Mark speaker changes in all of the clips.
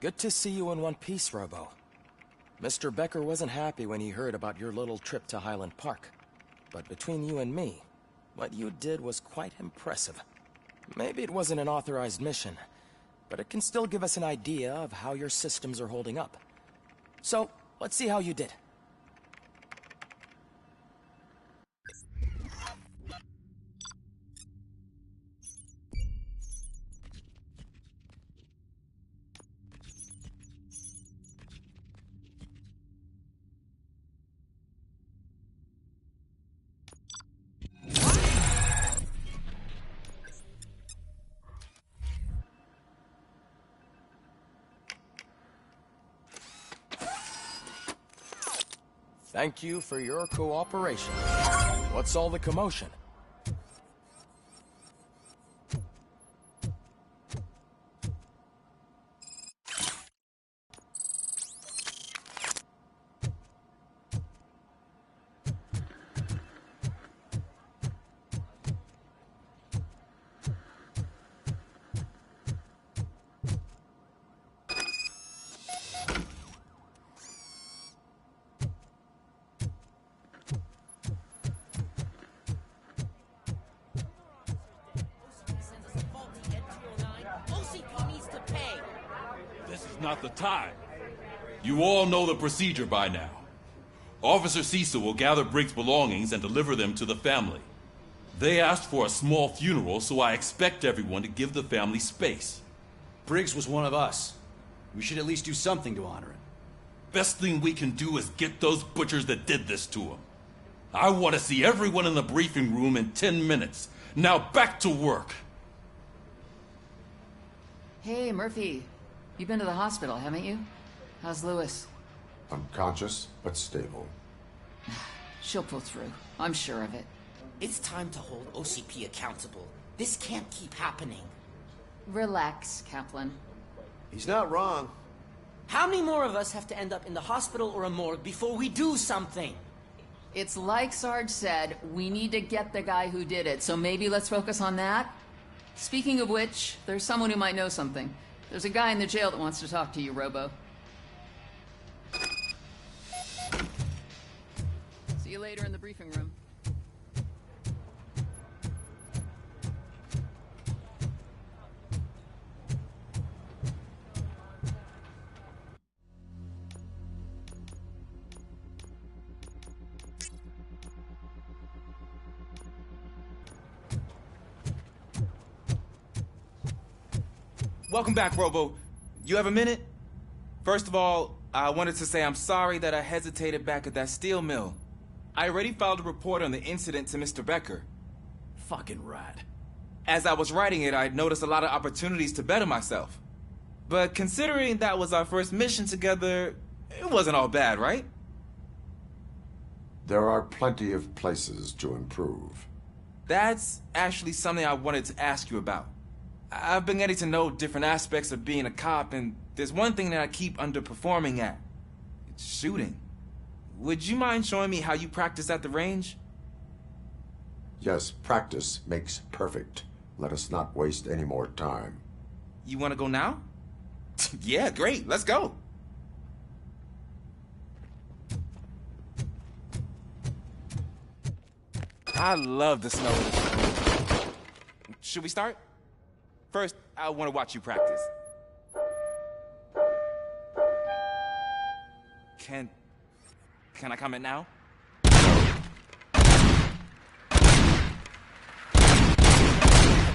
Speaker 1: Good to see you in one piece, Robo. Mr. Becker wasn't happy when he heard about your little trip to Highland Park. But between you and me, what you did was quite impressive. Maybe it wasn't an authorized mission, but it can still give us an idea of how your systems are holding up. So, let's see how you did. Thank you for your cooperation. What's all the commotion?
Speaker 2: Not the time. You all know the procedure by now. Officer Cecil will gather Briggs' belongings and deliver them to the family. They asked for a small funeral, so I expect everyone to give the family space.
Speaker 3: Briggs was one of us. We should at least do something to honor him.
Speaker 2: Best thing we can do is get those butchers that did this to him. I want to see everyone in the briefing room in 10 minutes. Now back to work.
Speaker 4: Hey, Murphy. You've been to the hospital, haven't you? How's Lewis?
Speaker 5: Unconscious, but stable.
Speaker 4: She'll pull through. I'm sure of it.
Speaker 6: It's time to hold OCP accountable. This can't keep happening.
Speaker 4: Relax, Kaplan.
Speaker 3: He's not wrong.
Speaker 6: How many more of us have to end up in the hospital or a morgue before we do something?
Speaker 4: It's like Sarge said, we need to get the guy who did it, so maybe let's focus on that? Speaking of which, there's someone who might know something. There's a guy in the jail that wants to talk to you, Robo. See you later in the briefing room.
Speaker 7: Welcome back, Robo. You have a minute? First of all, I wanted to say I'm sorry that I hesitated back at that steel mill. I already filed a report on the incident to Mr. Becker.
Speaker 3: Fucking rat.
Speaker 7: As I was writing it, I noticed a lot of opportunities to better myself. But considering that was our first mission together, it wasn't all bad, right?
Speaker 5: There are plenty of places to improve.
Speaker 7: That's actually something I wanted to ask you about. I've been getting to know different aspects of being a cop, and there's one thing that I keep underperforming at. It's shooting. Would you mind showing me how you practice at the range?
Speaker 5: Yes, practice makes perfect. Let us not waste any more time.
Speaker 7: You want to go now? Yeah, great. Let's go. I love the smell of this. Should we start? First, I want to watch you practice. Can I comment now?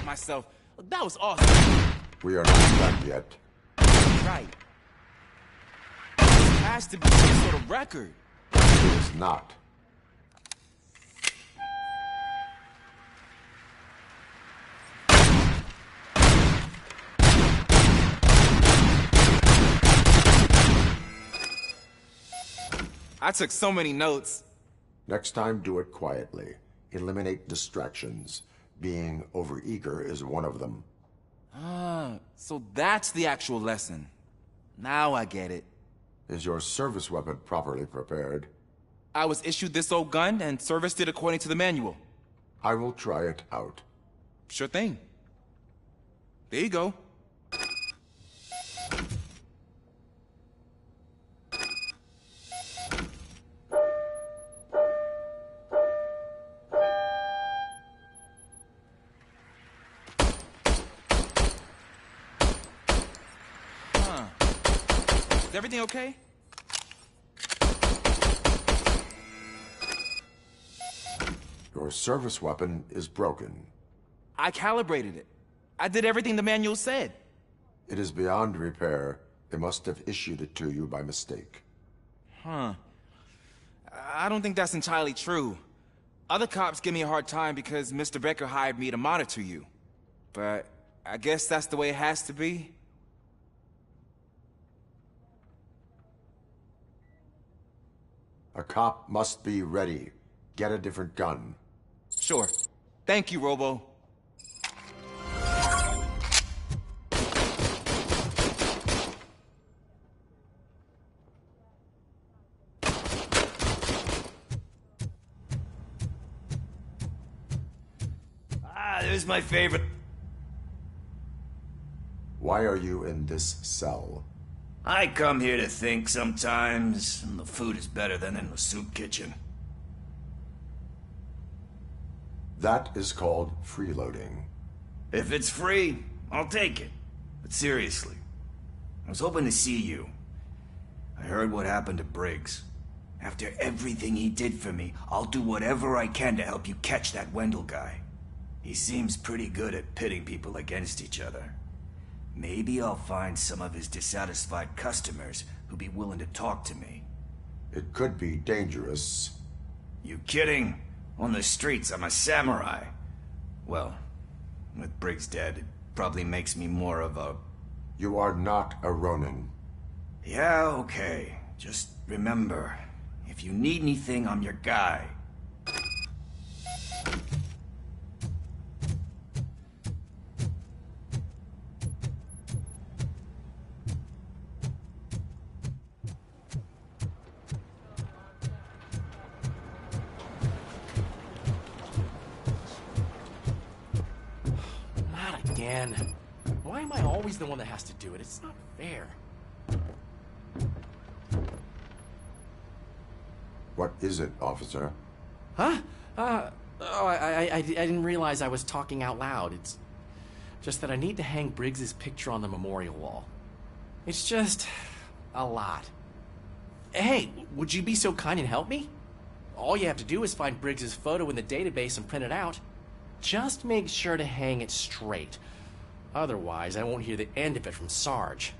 Speaker 7: Myself. That was awesome.
Speaker 5: We are not done yet.
Speaker 7: Right. This has to be some sort of record.
Speaker 5: It is not.
Speaker 7: I took so many notes.
Speaker 5: Next time, do it quietly. Eliminate distractions. Being overeager is one of them.
Speaker 7: Ah, so that's the actual lesson. Now I get it.
Speaker 5: Is your service weapon properly prepared?
Speaker 7: I was issued this old gun and serviced it according to the manual.
Speaker 5: I will try it out.
Speaker 7: Sure thing. There you go. Is everything okay?
Speaker 5: Your service weapon is broken.
Speaker 7: I calibrated it. I did everything the manual said.
Speaker 5: It is beyond repair. They must have issued it to you by mistake.
Speaker 7: Huh. I don't think that's entirely true. Other cops give me a hard time because Mr. Becker hired me to monitor you. But I guess that's the way it has to be.
Speaker 5: A cop must be ready. Get a different gun.
Speaker 7: Sure. Thank you, Robo.
Speaker 3: There's my favorite.
Speaker 5: Why are you in this cell?
Speaker 3: I come here to think sometimes, and the food is better than in the soup kitchen.
Speaker 5: That is called freeloading.
Speaker 3: If it's free, I'll take it. But seriously, I was hoping to see you. I heard what happened to Briggs. After everything he did for me, I'll do whatever I can to help you catch that Wendell guy. He seems pretty good at pitting people against each other. Maybe I'll find some of his dissatisfied customers who'd be willing to talk to me.
Speaker 5: It could be dangerous.
Speaker 3: You kidding? On the streets, I'm a samurai. Well, with Briggs dead, it probably makes me more of a...
Speaker 5: You are not a Ronin.
Speaker 3: Yeah, okay. Just remember, if you need anything, I'm your guy.
Speaker 8: Again. Why am I always the one that has to do it? It's not fair.
Speaker 5: What is it, officer?
Speaker 8: Huh? I didn't realize I was talking out loud. It's just that I need to hang Briggs's picture on the memorial wall. It's just a lot. Hey, would you be so kind and help me? All you have to do is find Briggs's photo in the database and print it out. Just make sure to hang it straight. Otherwise, I won't hear the end of it from Sarge.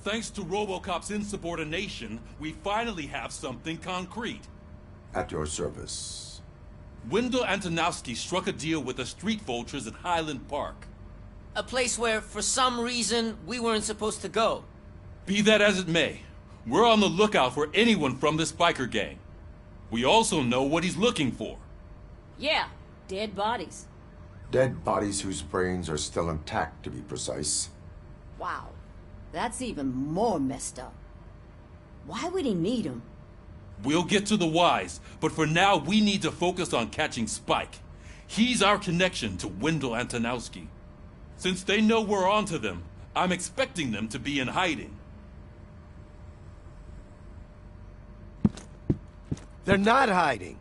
Speaker 2: Thanks to RoboCop's insubordination, we finally have something concrete.
Speaker 5: At your service.
Speaker 2: Wendell Antonowski struck a deal with the street vultures at Highland Park.
Speaker 6: A place where, for some reason, we weren't supposed to go.
Speaker 2: Be that as it may, we're on the lookout for anyone from this biker gang. We also know what he's looking for.
Speaker 9: Yeah, dead bodies.
Speaker 5: Dead bodies whose brains are still intact, to be precise.
Speaker 9: Wow, that's even more messed up. Why would he need them?
Speaker 2: We'll get to the whys, but for now we need to focus on catching Spike. He's our connection to Wendell Antonowski. Since they know we're onto them, I'm expecting them to be in hiding.
Speaker 10: They're not hiding.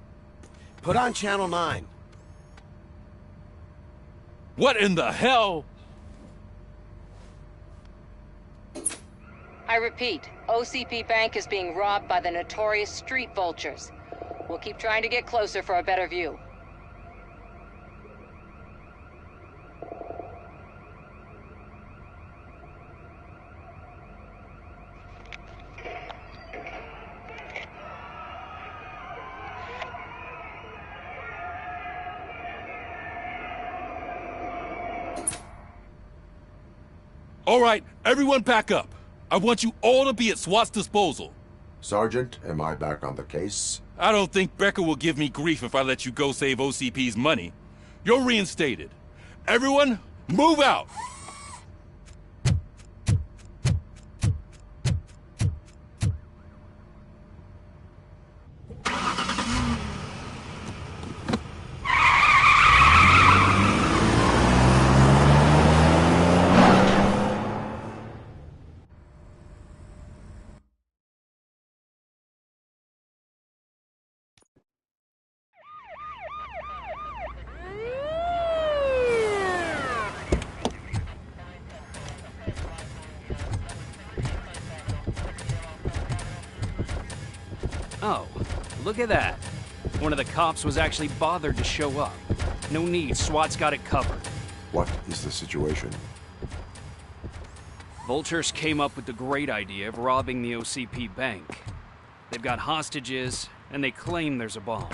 Speaker 10: Put on Channel 9.
Speaker 2: What in the hell?
Speaker 11: I repeat, OCP Bank is being robbed by the notorious street vultures. We'll keep trying to get closer for a better view.
Speaker 2: All right, everyone pack up. I want you all to be at SWAT's disposal.
Speaker 5: Sergeant, am I back on the case?
Speaker 2: I don't think Becker will give me grief if I let you go save OCP's money. You're reinstated. Everyone, move out!
Speaker 12: Oh, look at that. One of the cops was actually bothered to show up. No need, SWAT's got it covered.
Speaker 5: What is the situation?
Speaker 12: Vultures came up with the great idea of robbing the OCP bank. They've got hostages, and they claim there's a bomb.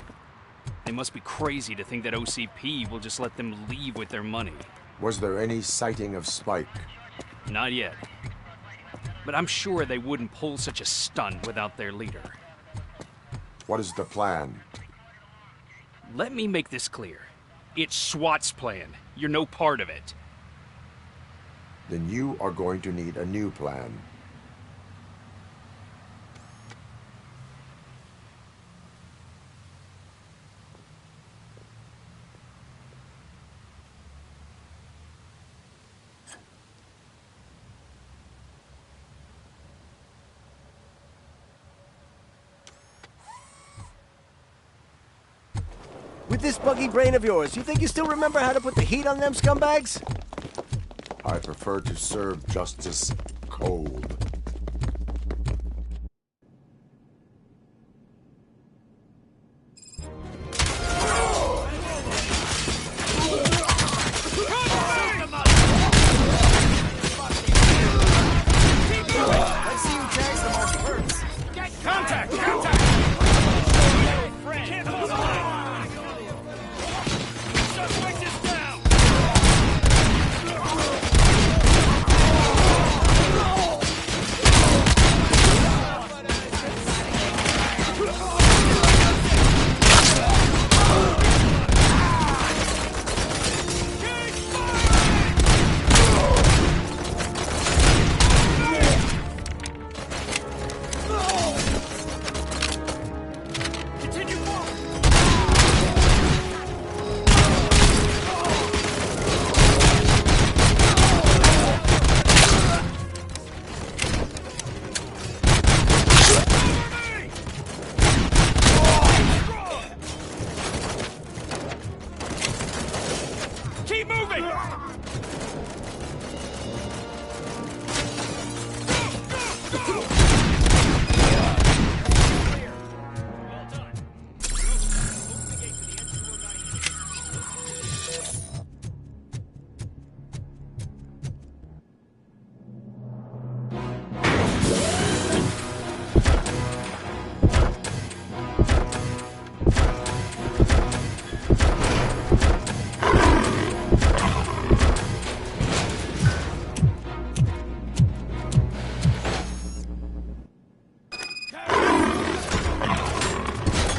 Speaker 12: They must be crazy to think that OCP will just let them leave with their money.
Speaker 5: Was there any sighting of Spike?
Speaker 12: Not yet. But I'm sure they wouldn't pull such a stunt without their leader.
Speaker 5: What is the plan?
Speaker 12: Let me make this clear. It's SWAT's plan. You're no part of it.
Speaker 5: Then you are going to need a new plan.
Speaker 10: With this buggy brain of yours, you think you still remember how to put the heat on them scumbags?
Speaker 5: I prefer to serve justice cold.
Speaker 10: Let's see who tags the most first.
Speaker 12: Contact! Contact!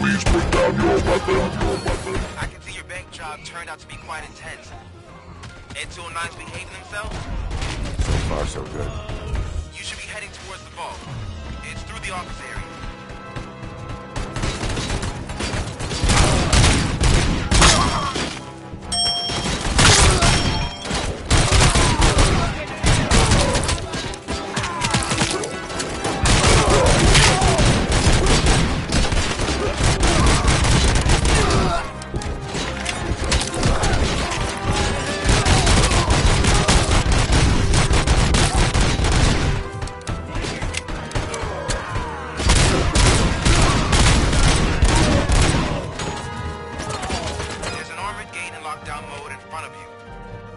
Speaker 13: please put down your weapon?
Speaker 14: I can see your bank job turned out to be quite intense. Ed-209's behaving themselves?
Speaker 5: So far, so good.
Speaker 14: You should be heading towards the vault. It's through the office area.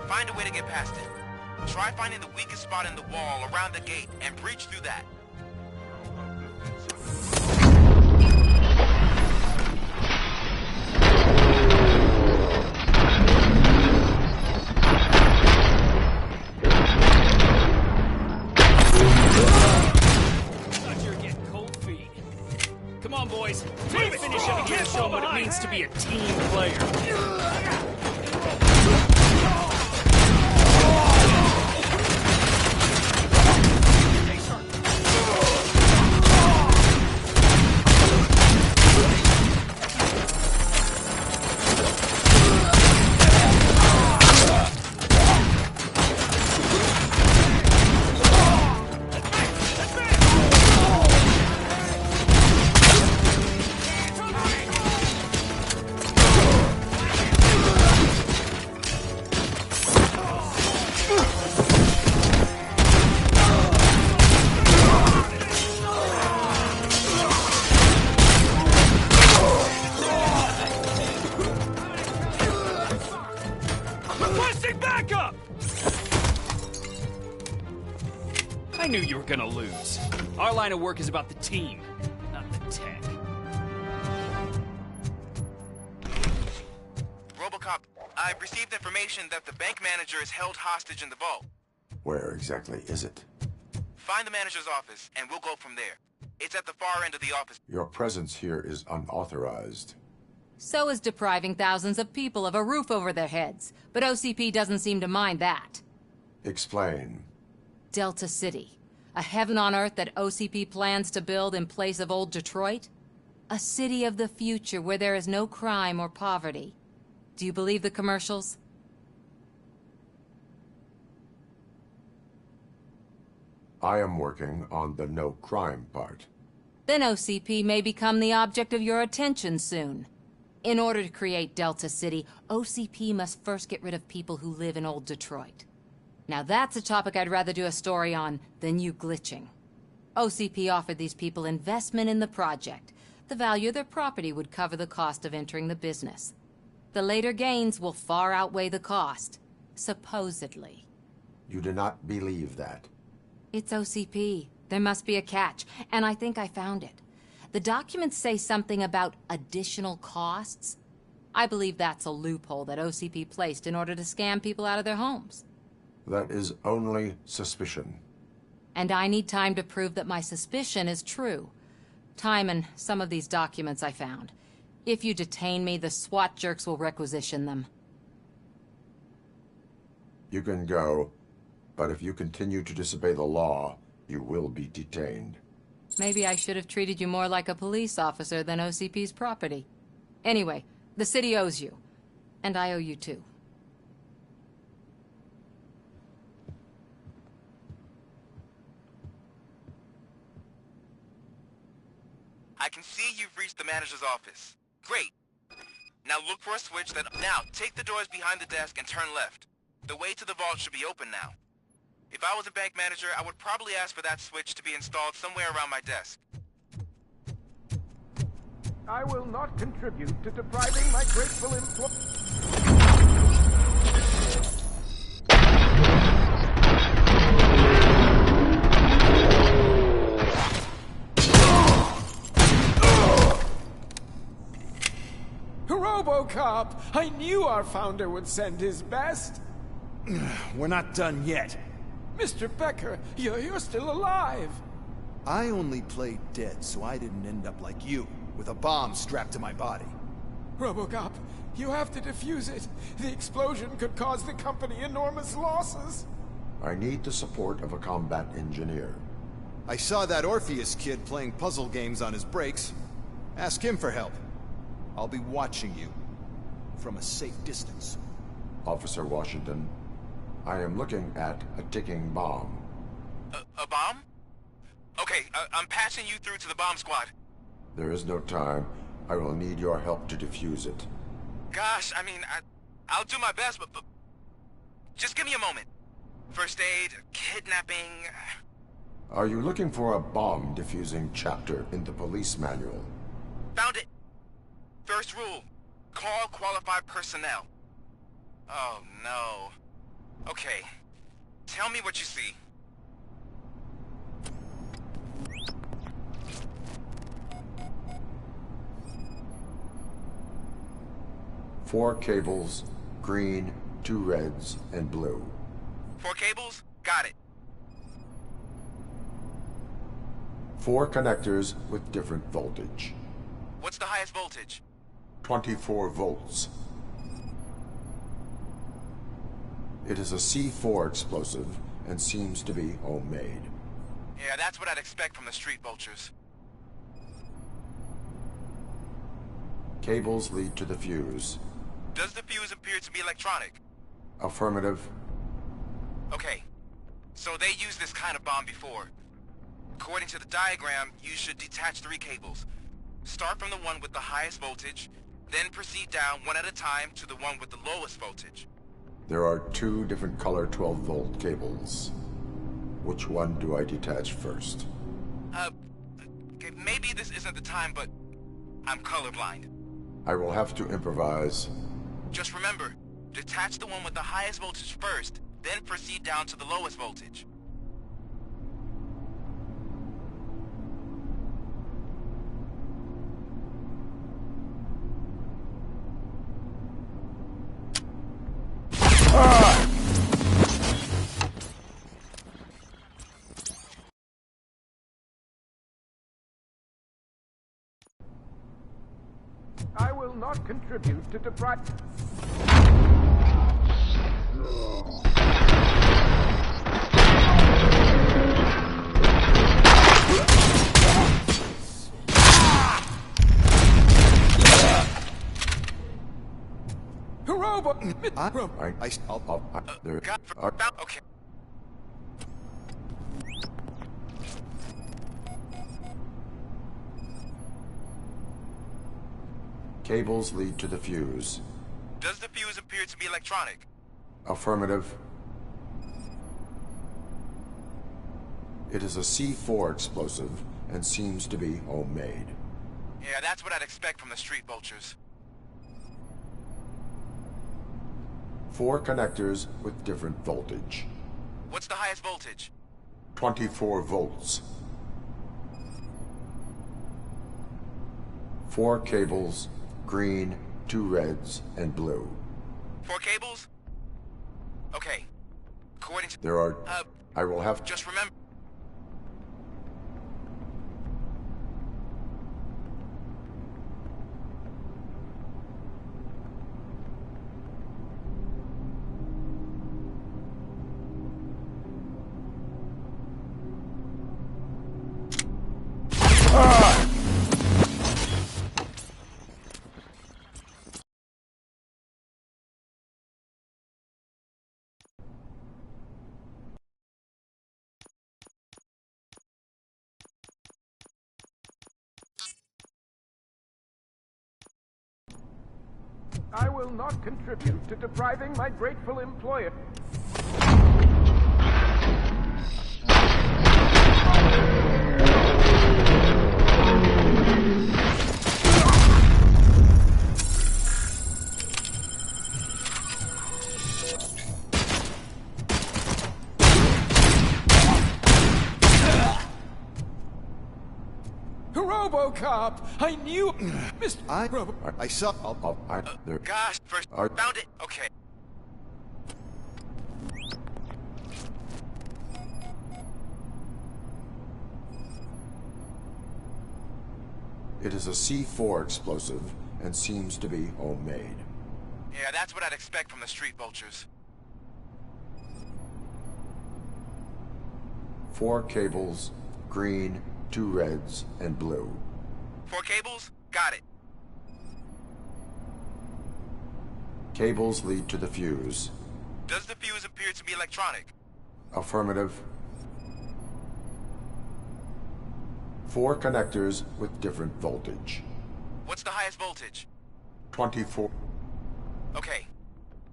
Speaker 14: Find a way to get past it. Try finding the weakest spot in the wall around the gate and breach through that.
Speaker 12: Thought you were getting cold feet. Come on, boys. Let's finish up here and show them what it means to be a team player. I knew you were gonna lose. Our line of work is about the team, not the tech.
Speaker 14: Robocop, I've received information that the bank manager is held hostage in the vault.
Speaker 5: Where exactly is it?
Speaker 14: Find the manager's office, and we'll go from there. It's at the far end of the office.
Speaker 5: Your presence here is unauthorized.
Speaker 15: So is depriving thousands of people of a roof over their heads. But OCP doesn't seem to mind that.
Speaker 5: Explain.
Speaker 15: Delta City. A heaven on earth that OCP plans to build in place of old Detroit? A city of the future where there is no crime or poverty. Do you believe the commercials?
Speaker 5: I am working on the no crime part.
Speaker 15: Then OCP may become the object of your attention soon. In order to create Delta City, OCP must first get rid of people who live in old Detroit. Now that's a topic I'd rather do a story on than you glitching. OCP offered these people investment in the project. The value of their property would cover the cost of entering the business. The later gains will far outweigh the cost, supposedly.
Speaker 5: You do not believe that?
Speaker 15: It's OCP. There must be a catch, and I think I found it. The documents say something about additional costs. I believe that's a loophole that OCP placed in order to scam people out of their homes.
Speaker 5: That is only suspicion.
Speaker 15: And I need time to prove that my suspicion is true. Time and some of these documents I found. If you detain me, the SWAT jerks will requisition them.
Speaker 5: You can go, but if you continue to disobey the law, you will be detained.
Speaker 15: Maybe I should have treated you more like a police officer than OCP's property. Anyway, the city owes you. And I owe you too.
Speaker 14: I can see you've reached the manager's office. Great. Now look for a switch that... Now, take the doors behind the desk and turn left. The way to the vault should be open now. If I was a bank manager, I would probably ask for that switch to be installed somewhere around my desk.
Speaker 16: I will not contribute to depriving my grateful employees. RoboCop! I knew our founder would send his best.
Speaker 10: We're not done yet.
Speaker 16: Mr. Becker, you're still alive.
Speaker 17: I only played dead so I didn't end up like you, with a bomb strapped to my body.
Speaker 16: RoboCop, you have to defuse it. The explosion could cause the company enormous losses.
Speaker 5: I need the support of a combat engineer.
Speaker 17: I saw that Orpheus kid playing puzzle games on his breaks. Ask him for help. I'll be watching you from a safe distance.
Speaker 5: Officer Washington, I am looking at a ticking bomb.
Speaker 14: A bomb? Okay, I'm passing you through to the bomb squad.
Speaker 5: There is no time. I will need your help to defuse it.
Speaker 14: Gosh, I mean, I'll do my best, but just give me a moment. First aid, kidnapping...
Speaker 5: Are you looking for a bomb defusing chapter in the police manual?
Speaker 14: Found it! First rule, call qualified personnel. Oh, no. Okay, tell me what you see.
Speaker 5: Four cables, green, 2 reds, and blue.
Speaker 14: 4 cables? Got it.
Speaker 5: 4 connectors with different voltage.
Speaker 14: What's the highest voltage?
Speaker 5: 24 volts. It is a C4 explosive and seems to be homemade.
Speaker 14: Yeah, that's what I'd expect from the street vultures.
Speaker 5: Cables lead to the fuse.
Speaker 14: Does the fuse appear to be electronic?
Speaker 5: Affirmative.
Speaker 14: Okay, so they used this kind of bomb before. According to the diagram, you should detach 3 cables. Start from the one with the highest voltage, then proceed down one at a time to the one with the lowest voltage.
Speaker 5: There are 2 different color 12-volt cables. Which one do I detach first?
Speaker 14: Okay, maybe this isn't the time, but I'm colorblind.
Speaker 5: I will have to improvise.
Speaker 14: Just remember, detach the one with the highest voltage first, then proceed down to the lowest voltage.
Speaker 16: I will not contribute to deprive... Robo!
Speaker 14: Okay.
Speaker 5: Cables lead to the fuse.
Speaker 14: Does the fuse appear to be electronic?
Speaker 5: Affirmative. It is a C4 explosive and seems to be homemade.
Speaker 14: Yeah, that's what I'd expect from the street vultures.
Speaker 5: 4 connectors with different voltage.
Speaker 14: What's the highest voltage?
Speaker 5: 24 volts. 4 cables, green, 2 reds, and blue.
Speaker 14: 4 cables? Okay. According to...
Speaker 5: There are... I will have...
Speaker 14: Just remember...
Speaker 16: I will not contribute to depriving my grateful employer. RoboCop! I knew... Mr. Robo...
Speaker 17: I saw...
Speaker 14: Gosh, first... Found it? Okay.
Speaker 5: It is a C4 explosive and seems to be homemade.
Speaker 14: Yeah, that's what I'd expect from the street vultures.
Speaker 5: 4 cables, green, 2 reds, and blue.
Speaker 14: 4 cables? Got it.
Speaker 5: Cables lead to the fuse.
Speaker 14: Does the fuse appear to be electronic?
Speaker 5: Affirmative. 4 connectors with different voltage.
Speaker 14: What's the highest voltage?
Speaker 5: 24.
Speaker 14: Okay.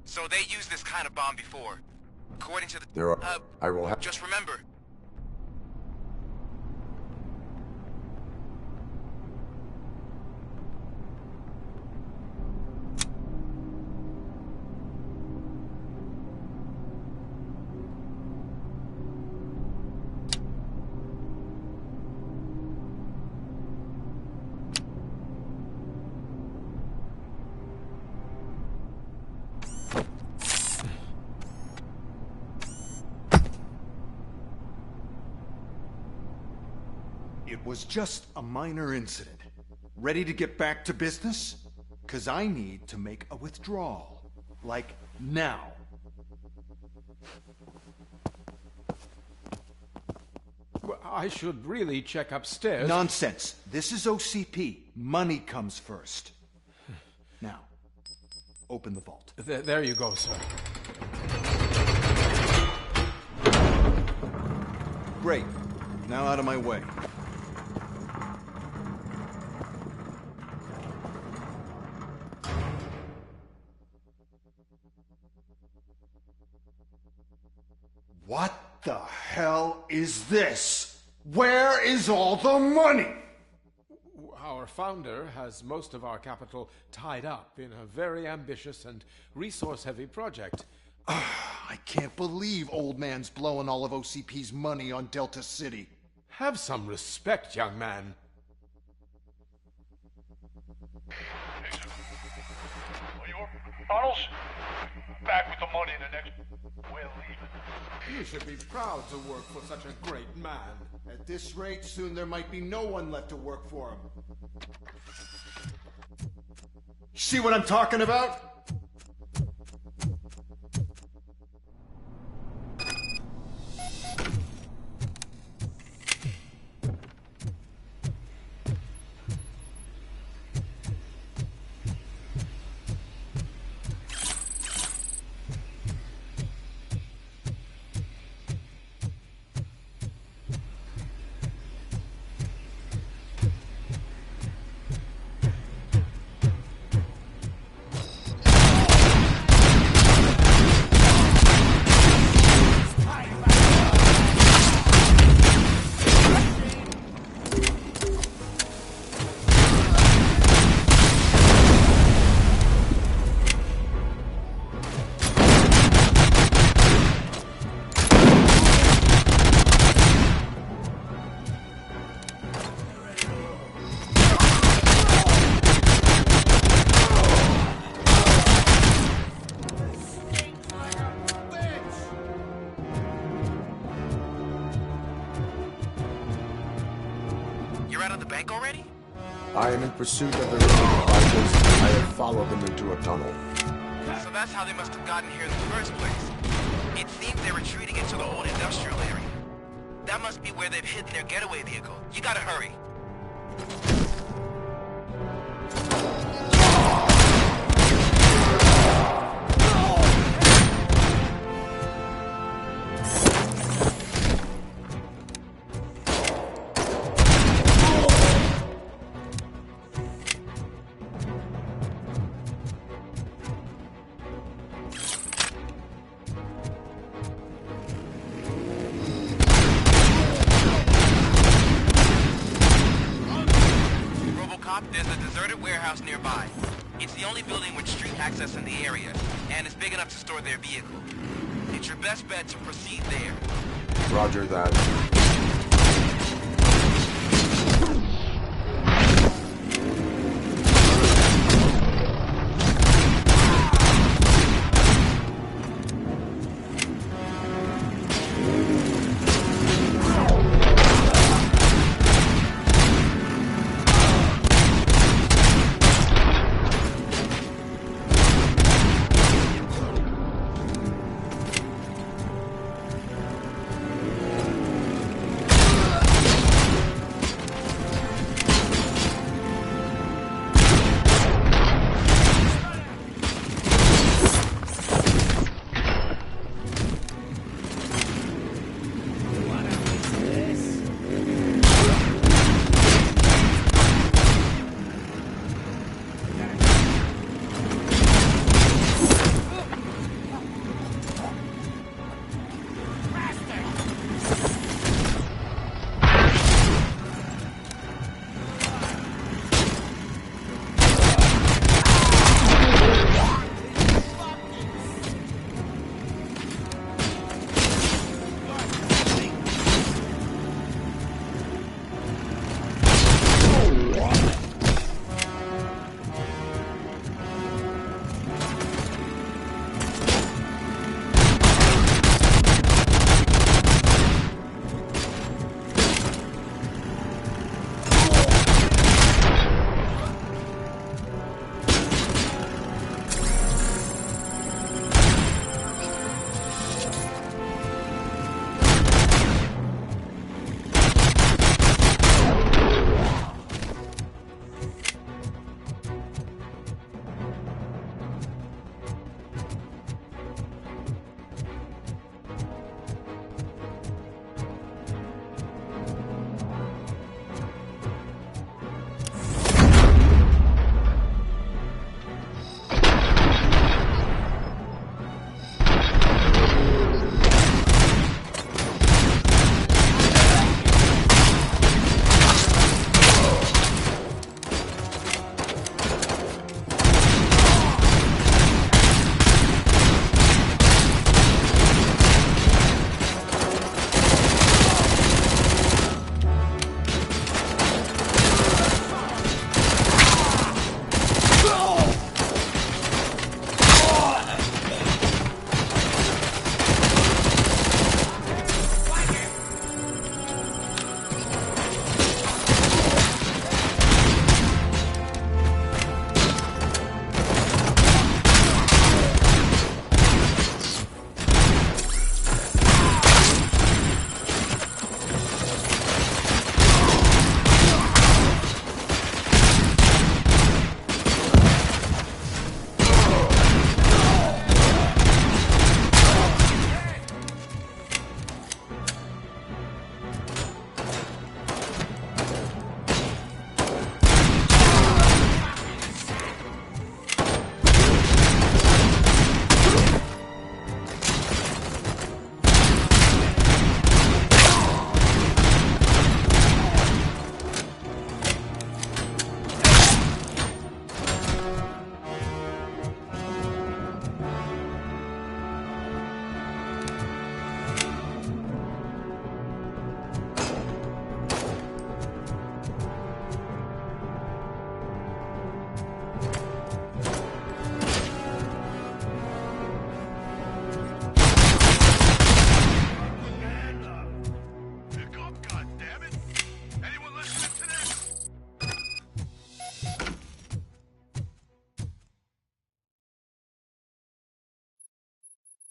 Speaker 14: So they used this kind of bomb before. According to the...
Speaker 5: There are... I will have...
Speaker 14: Just remember...
Speaker 17: It was just a minor incident. Ready to get back to business? 'Cause I need to make a withdrawal. Like, now.
Speaker 16: Well, I should really check upstairs.
Speaker 17: Nonsense. This is OCP. Money comes first. Now, open the vault.
Speaker 16: There you go, sir.
Speaker 17: Great. Now out of my way. What the hell is this? Where is all the money?
Speaker 16: Our founder has most of our capital tied up in a very ambitious and resource-heavy project.
Speaker 17: I can't believe old man's blowing all of OCP's money on Delta City.
Speaker 16: Have some respect, young man.
Speaker 13: Arnold's back with the money in the next... We're leaving.
Speaker 16: You should be proud to work for such a great man.
Speaker 17: At this rate, soon there might be no one left to work for him. See what I'm talking about?
Speaker 5: I am in pursuit of the fighters. I have followed them into a tunnel.
Speaker 14: So that's how they must have gotten here in the first place. It seems they're retreating into the old industrial area. That must be where they've hidden their getaway vehicle. You gotta hurry. There's a deserted warehouse nearby. It's the only building with street access in the area, and it's big enough to store their vehicle. It's your best bet to proceed there.
Speaker 5: Roger that.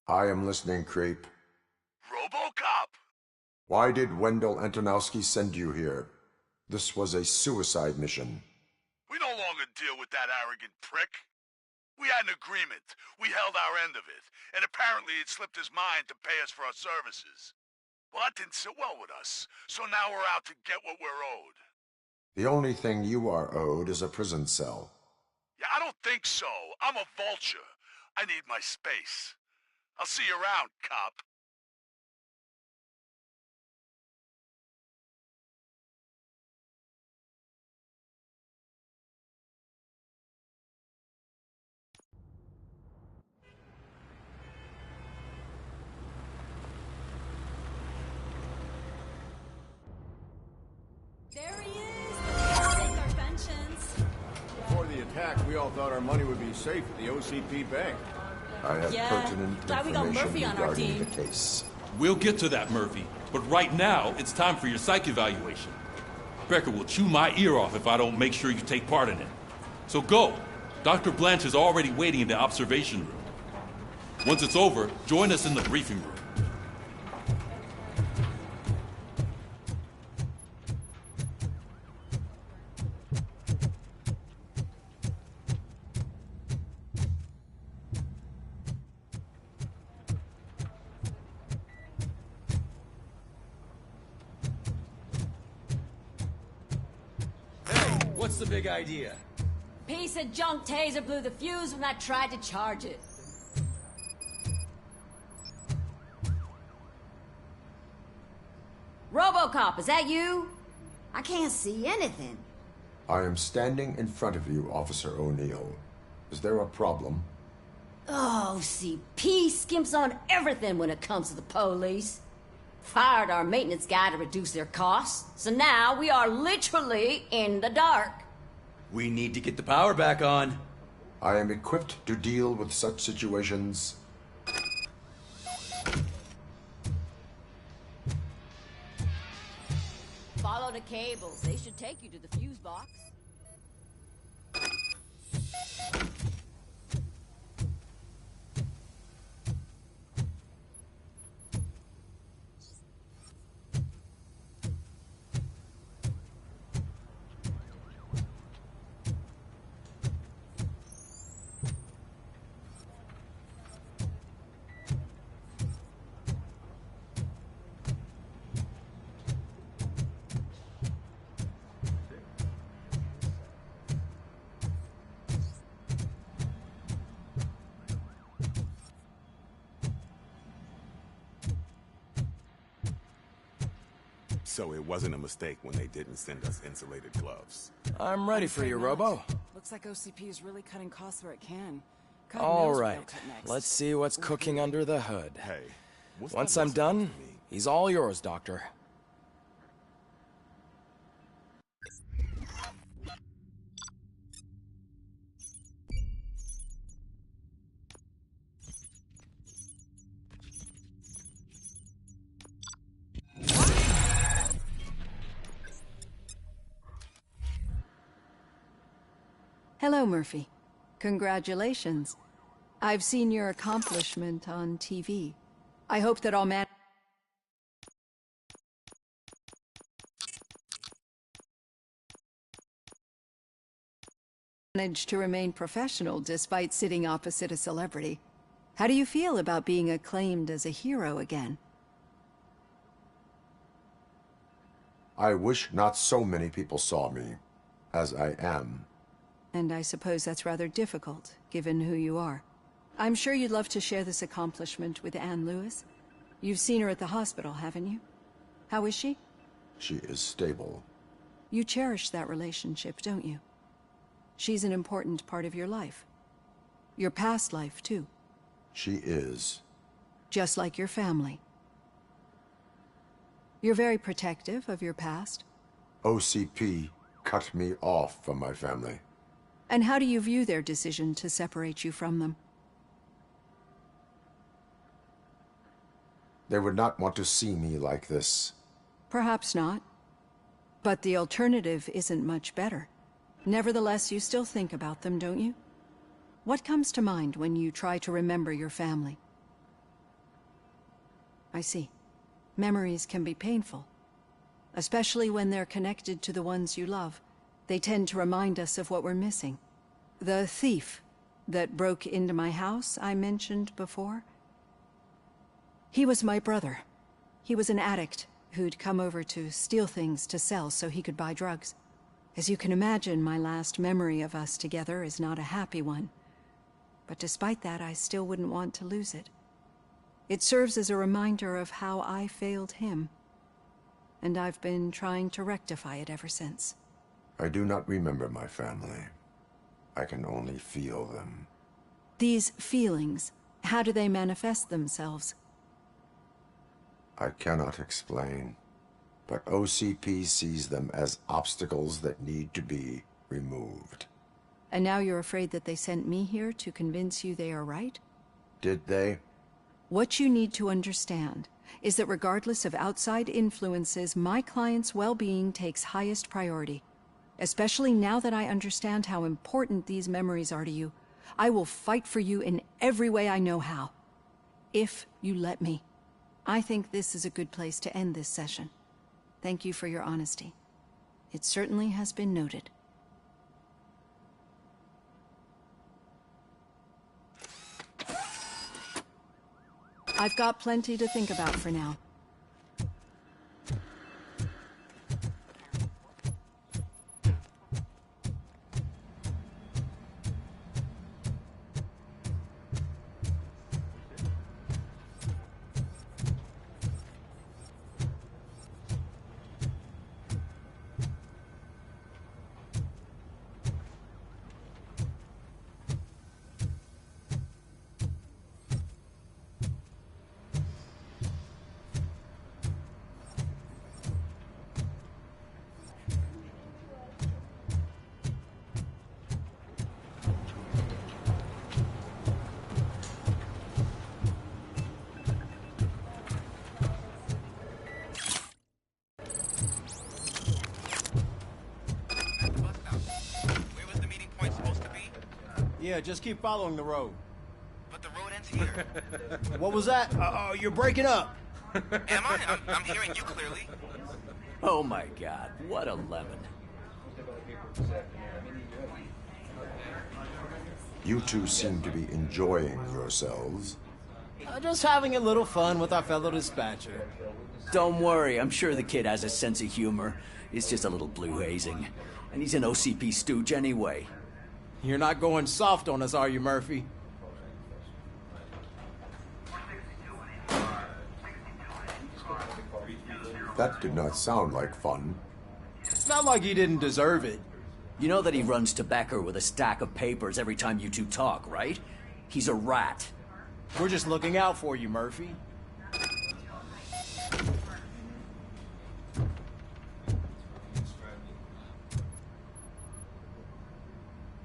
Speaker 5: I am listening, creep.
Speaker 13: RoboCop!
Speaker 5: Why did Wendell Antonowski send you here? This was a suicide mission.
Speaker 13: We no longer deal with that arrogant prick. We had an agreement. We held our end of it, and apparently it slipped his mind to pay us for our services. Well, that didn't sit well with us, so now we're out to get what we're owed.
Speaker 5: The only thing you are owed is a prison cell.
Speaker 13: Yeah, I don't think so. I'm a vulture. I need my space. I'll see you around, cop.
Speaker 18: There he is! Let's take our pensions.
Speaker 17: Before the attack, we all thought our money would be safe at the OCP bank.
Speaker 5: I have pertinent
Speaker 18: glad we got
Speaker 5: information
Speaker 18: Murphy on our
Speaker 5: regarding
Speaker 18: team.
Speaker 5: the case.
Speaker 2: We'll get to that, Murphy. But right now, it's time for your psych evaluation. Becker will chew my ear off if I don't make sure you take part in it. So go. Dr. Blanche is already waiting in the observation room. Once it's over, join us in the briefing room.
Speaker 10: What's the big idea?
Speaker 9: Piece of junk taser blew the fuse when I tried to charge it. RoboCop, is that you? I can't see anything.
Speaker 5: I am standing in front of you, Officer O'Neill. Is there a problem?
Speaker 9: Oh, CP skimps on everything when it comes to the police. Fired our maintenance guy to reduce their costs, so now we are literally in the dark.
Speaker 10: We need to get the power back on.
Speaker 5: I am equipped to deal with such situations.
Speaker 9: Follow the cables. They should take you to the fuse box.
Speaker 19: So it wasn't a mistake when they didn't send us insulated gloves.
Speaker 1: I'm ready for you, Robo.
Speaker 20: Looks like OCP is really cutting costs where it can. God
Speaker 1: All
Speaker 20: knows where
Speaker 1: right,
Speaker 20: they'll cut next.
Speaker 1: let's see what's cooking under the hood.
Speaker 19: Hey, what's
Speaker 1: Once
Speaker 19: that
Speaker 1: I'm done, he's all yours, Doctor.
Speaker 21: Hello, Murphy. Congratulations. I've seen your accomplishment on TV. I hope that I'll manage to remain professional despite sitting opposite a celebrity. How do you feel about being acclaimed as a hero again?
Speaker 5: I wish not so many people saw me, as I am.
Speaker 21: And I suppose that's rather difficult, given who you are. I'm sure you'd love to share this accomplishment with Anne Lewis. You've seen her at the hospital, haven't you? How is she?
Speaker 5: She is stable.
Speaker 21: You cherish that relationship, don't you? She's an important part of your life. Your past life, too.
Speaker 5: She is.
Speaker 21: Just like your family. You're very protective of your past.
Speaker 5: OCP cut me off from my family.
Speaker 21: And how do you view their decision to separate you from them?
Speaker 5: They would not want to see me like this.
Speaker 21: Perhaps not. But the alternative isn't much better. Nevertheless, you still think about them, don't you? What comes to mind when you try to remember your family? I see. Memories can be painful, especially when they're connected to the ones you love. They tend to remind us of what we're missing. The thief that broke into my house I mentioned before, he was my brother. He was an addict who'd come over to steal things to sell so he could buy drugs. As you can imagine, my last memory of us together is not a happy one. But despite that, I still wouldn't want to lose it. It serves as a reminder of how I failed him. And I've been trying to rectify it ever since.
Speaker 5: I do not remember my family. I can only feel them.
Speaker 21: These feelings, how do they manifest themselves?
Speaker 5: I cannot explain, but OCP sees them as obstacles that need to be removed.
Speaker 21: And now you're afraid that they sent me here to convince you they are right?
Speaker 5: Did they?
Speaker 21: What you need to understand is that regardless of outside influences, my client's well-being takes highest priority. Especially now that I understand how important these memories are to you, I will fight for you in every way I know how. If you let me. I think this is a good place to end this session. Thank you for your honesty. It certainly has been noted. I've got plenty to think about for now.
Speaker 10: Yeah, just keep following the road.
Speaker 14: But the road ends here.
Speaker 10: What was that? Uh-oh, you're breaking up.
Speaker 14: Am I? I'm hearing you clearly.
Speaker 4: Oh my god, what a lemon.
Speaker 5: You two seem to be enjoying yourselves.
Speaker 10: Just having a little fun with our fellow dispatcher.
Speaker 4: Don't worry, I'm sure the kid has a sense of humor. It's just a little blue hazing. And he's an OCP stooge anyway.
Speaker 10: You're not going soft on us, are you, Murphy?
Speaker 5: That did not sound like fun.
Speaker 10: It's not like he didn't deserve it.
Speaker 4: You know that he runs to Becker with a stack of papers every time you two talk, right? He's a rat.
Speaker 10: We're just looking out for you, Murphy.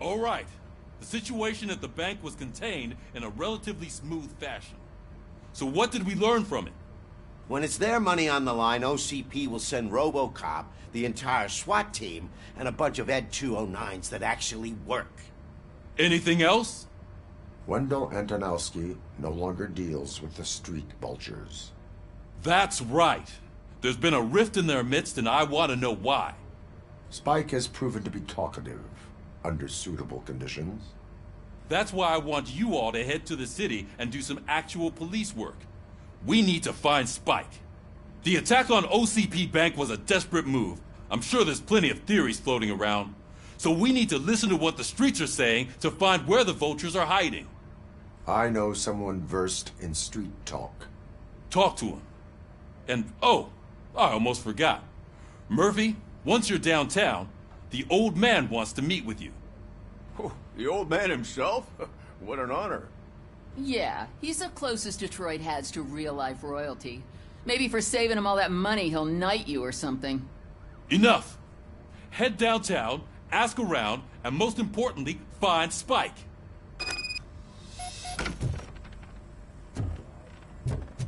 Speaker 2: All right. The situation at the bank was contained in a relatively smooth fashion. So what did we learn from it?
Speaker 22: When it's their money on the line, OCP will send RoboCop, the entire SWAT team, and a bunch of Ed 209s that actually work.
Speaker 2: Anything else?
Speaker 5: Wendell Antonowski no longer deals with the street vultures.
Speaker 2: That's right. There's been a rift in their midst, and I want to know why.
Speaker 5: Spike has proven to be talkative under suitable conditions.
Speaker 2: That's why I want you all to head to the city and do some actual police work. We need to find Spike. The attack on OCP Bank was a desperate move. I'm sure there's plenty of theories floating around. So we need to listen to what the streets are saying to find where the vultures are hiding.
Speaker 5: I know someone versed in street talk.
Speaker 2: Talk to him. And, oh, I almost forgot. Murphy, once you're downtown, the old man wants to meet with you.
Speaker 23: Oh, the old man himself? What an honor.
Speaker 24: Yeah, he's the closest Detroit has to real-life royalty. Maybe for saving him all that money, he'll knight you or something.
Speaker 2: Enough! Head downtown, ask around, and most importantly, find Spike.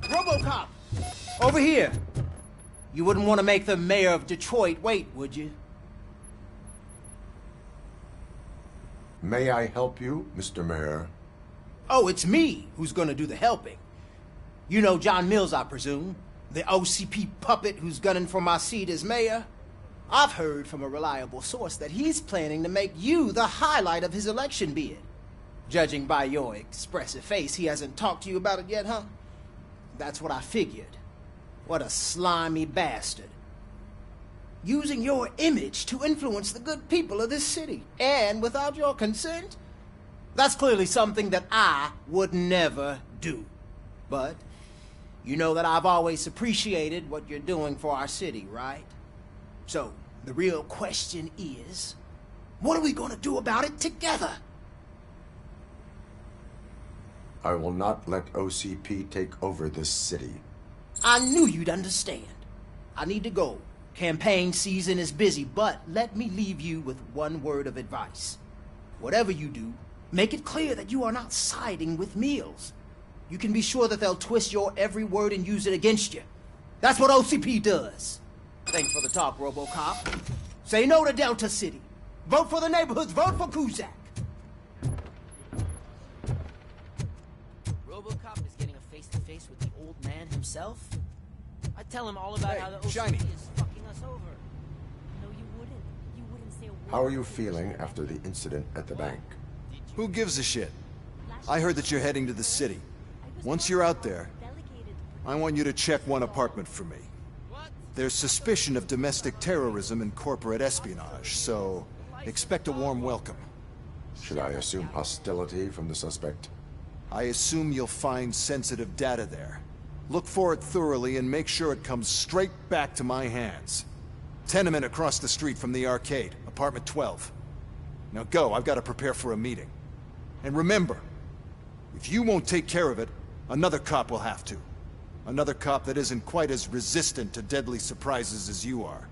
Speaker 10: RoboCop! Over here! You wouldn't want to make the mayor of Detroit wait, would you?
Speaker 5: May I help you, Mr. Mayor?
Speaker 10: Oh, it's me who's gonna do the helping. You know John Mills, I presume? The OCP puppet who's gunning for my seat as mayor? I've heard from a reliable source that he's planning to make you the highlight of his election bid. Judging by your expressive face, he hasn't talked to you about it yet, huh? That's what I figured. What a slimy bastard. Using your image to influence the good people of this city, and without your consent? That's clearly something that I would never do. But you know that I've always appreciated what you're doing for our city, right? So, the real question is, what are we gonna do about it together?
Speaker 5: I will not let OCP take over this city.
Speaker 10: I knew you'd understand. I need to go. Campaign season is busy, but let me leave you with one word of advice. Whatever you do, make it clear that you are not siding with Mills. You can be sure that they'll twist your every word and use it against you. That's what OCP does. Thanks for the talk, RoboCop. Say no to Delta City. Vote for the neighborhoods. Vote for Kuzak.
Speaker 3: RoboCop is getting a face-to-face with the old man himself? I'd tell him all about how the OCP
Speaker 17: Shiny.
Speaker 3: is fucking us over. No, you wouldn't. You wouldn't say a word.
Speaker 5: How are you feeling after the incident at the bank?
Speaker 17: Who gives a shit? I heard that you're heading to the city. Once you're out there, I want you to check one apartment for me. There's suspicion of domestic terrorism and corporate espionage, so expect a warm welcome.
Speaker 5: Should I assume hostility from the suspect?
Speaker 17: I assume you'll find sensitive data there. Look for it thoroughly and make sure it comes straight back to my hands. Tenement across the street from the arcade, apartment 12. Now go, I've got to prepare for a meeting. And remember, if you won't take care of it, another cop will have to. Another cop that isn't quite as resistant to deadly surprises as you are.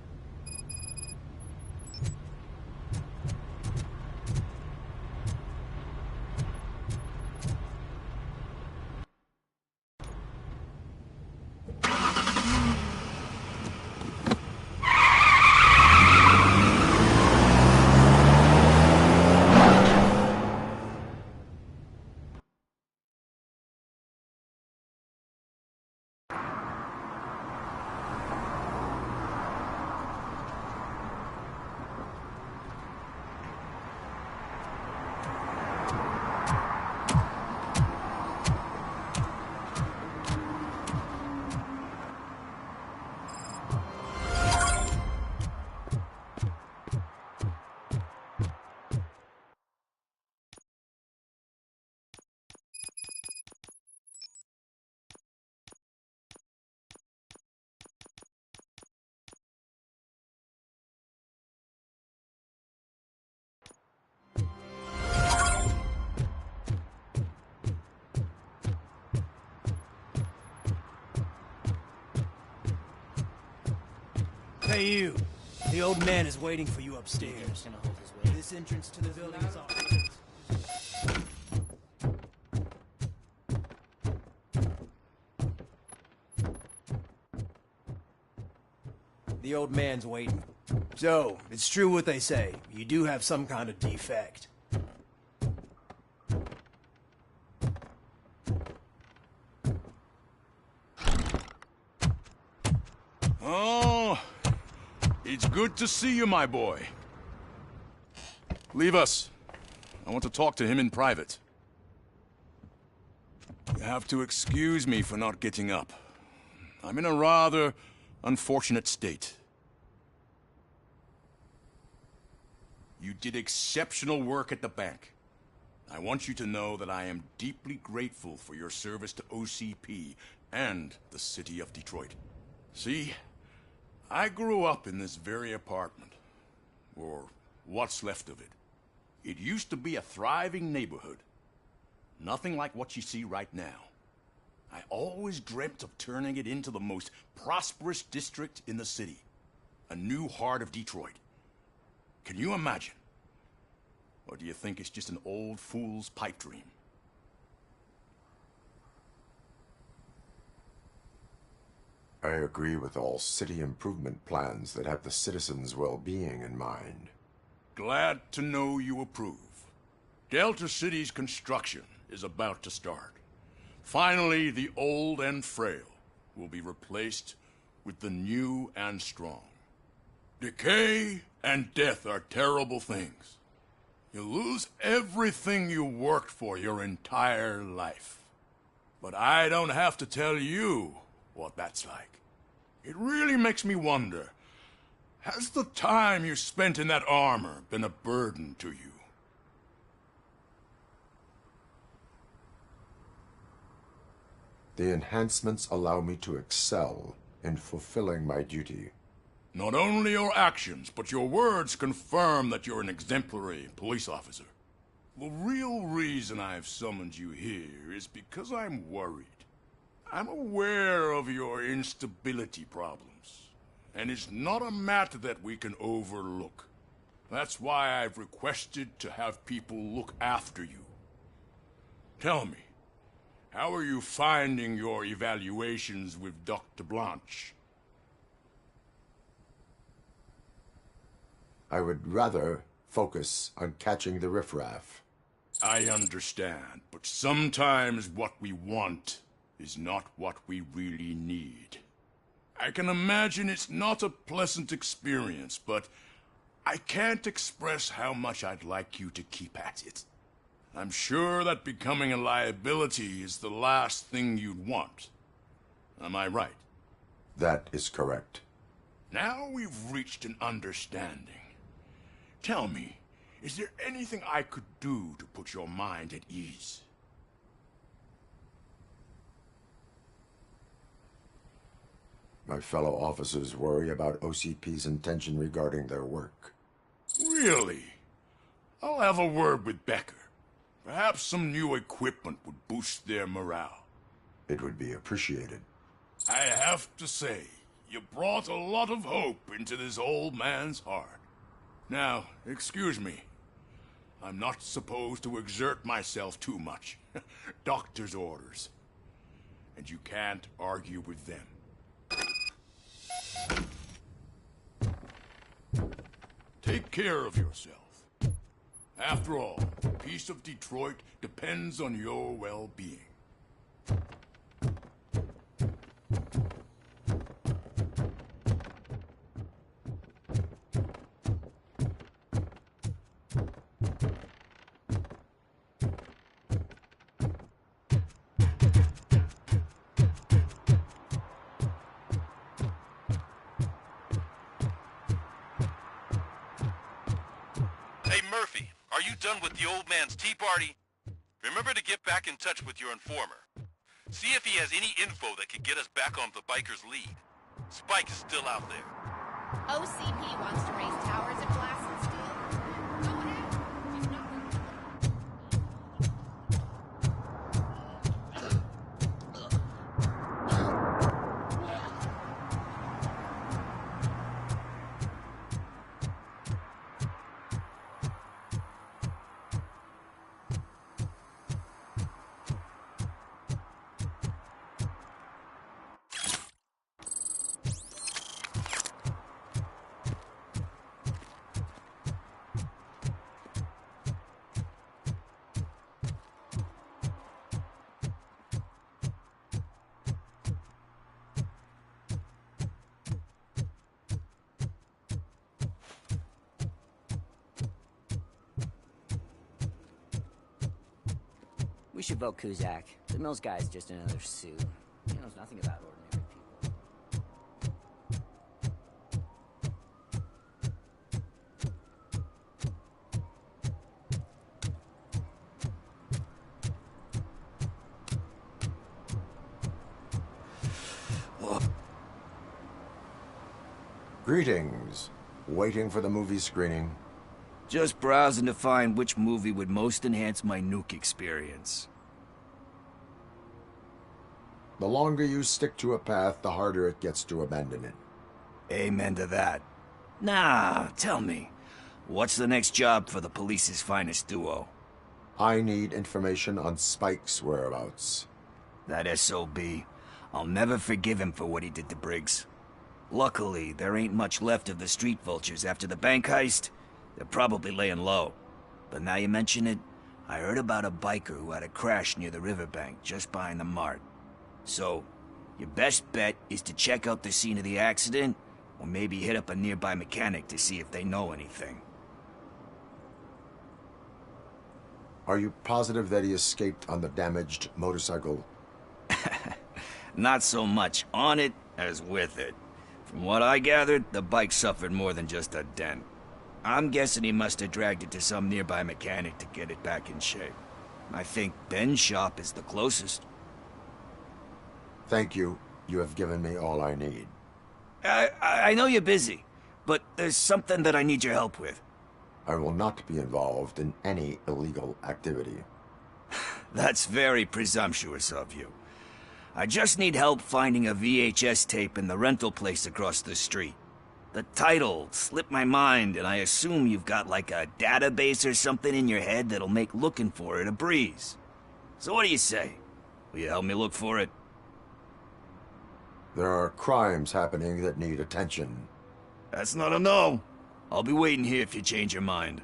Speaker 10: Hey, you. The old man is waiting for you upstairs. This entrance to the building is off limits. The old man's waiting. So, it's true what they say. You do have some kind of defect.
Speaker 23: Oh, it's good to see you, my boy. Leave us. I want to talk to him in private. You have to excuse me for not getting up. I'm in a rather unfortunate state. You did exceptional work at the bank. I want you to know that I am deeply grateful for your service to OCP and the city of Detroit. See, I grew up in this very apartment, or what's left of it. It used to be a thriving neighborhood. Nothing like what you see right now. I always dreamt of turning it into the most prosperous district in the city. A new heart of Detroit. Can you imagine? Or do you think it's just an old fool's pipe dream?
Speaker 5: I agree with all city improvement plans that have the citizens' well-being in mind.
Speaker 23: Glad to know you approve. Delta City's construction is about to start. Finally, the old and frail will be replaced with the new and strong. Decay and death are terrible things. You lose everything you worked for your entire life. But I don't have to tell you what that's like. It really makes me wonder, has the time you spent in that armor been a burden to you?
Speaker 5: The enhancements allow me to excel in fulfilling my duty.
Speaker 23: Not only your actions, but your words confirm that you're an exemplary police officer. The real reason I've summoned you here is because I'm worried. I'm aware of your instability problems, and it's not a matter that we can overlook. That's why I've requested to have people look after you. Tell me, how are you finding your evaluations with Dr. Blanche?
Speaker 5: I would rather focus on catching the riffraff.
Speaker 23: I understand, but sometimes what we want is not what we really need. I can imagine it's not a pleasant experience, but I can't express how much I'd like you to keep at it. I'm sure that becoming a liability is the last thing you'd want. Am I right?
Speaker 5: That is correct.
Speaker 23: Now we've reached an understanding. Tell me, is there anything I could do to put your mind at ease?
Speaker 5: My fellow officers worry about OCP's intention regarding their work.
Speaker 23: Really? I'll have a word with Becker. Perhaps some new equipment would boost their morale.
Speaker 5: It would be appreciated.
Speaker 23: I have to say, you brought a lot of hope into this old man's heart. Now, excuse me. I'm not supposed to exert myself too much. Doctor's orders. And you can't argue with them. Take care of yourself. After all, the peace of Detroit depends on your well-being.
Speaker 6: Murphy, are you done with the old man's tea party? Remember to get back in touch with your informer. See if he has any info that could get us back on the biker's lead. Spike is still out there.
Speaker 7: OCP wants to raise towers of glass and steel. Go ahead. She's not
Speaker 8: We should vote Kuzak. The Mills guy's just another suit. He knows nothing about ordinary people.
Speaker 5: Greetings. Waiting for the movie screening?
Speaker 11: Just browsing to find which movie would most enhance my nuke experience.
Speaker 5: The longer you stick to a path, the harder it gets to abandon it.
Speaker 11: Amen to that. Nah, tell me, what's the next job for the police's finest duo?
Speaker 5: I need information on Spike's whereabouts.
Speaker 11: That SOB. I'll never forgive him for what he did to Briggs. Luckily, there ain't much left of the street vultures after the bank heist. They're probably laying low. But now you mention it, I heard about a biker who had a crash near the riverbank just behind the mart. So, your best bet is to check out the scene of the accident, or maybe hit up a nearby mechanic to see if they know anything.
Speaker 5: Are you positive that he escaped on the damaged motorcycle?
Speaker 11: Not so much on it as with it. From what I gathered, the bike suffered more than just a dent. I'm guessing he must have dragged it to some nearby mechanic to get it back in shape. I think Ben's shop is the closest.
Speaker 5: Thank you. You have given me all I need.
Speaker 11: I know you're busy, but there's something that I need your help with.
Speaker 5: I will not be involved in any illegal activity.
Speaker 11: That's very presumptuous of you. I just need help finding a VHS tape in the rental place across the street. The title slipped my mind, and I assume you've got like a database or something in your head that'll make looking for it a breeze. So what do you say? Will you help me look for it?
Speaker 5: There are crimes happening that need attention.
Speaker 11: That's not a no. I'll be waiting here if you change your mind.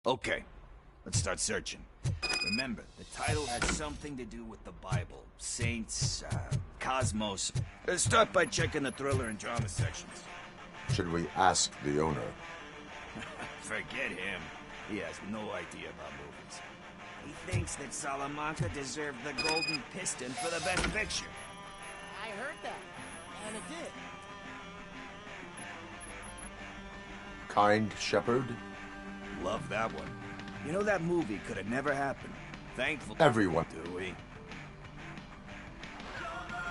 Speaker 11: Okay, let's start searching. Remember, the title had something to do with the Bible, saints, cosmos. Let's start by checking the thriller and drama sections.
Speaker 5: Should we ask the owner?
Speaker 11: Forget him. He has no idea about movies. He thinks that Salamanca deserved the Golden Piston for the best picture.
Speaker 3: I heard that, and it did.
Speaker 5: Kind Shepherd?
Speaker 11: Love that one. You know, that movie could have never happened. Thankful.
Speaker 5: Everyone.
Speaker 11: Do we?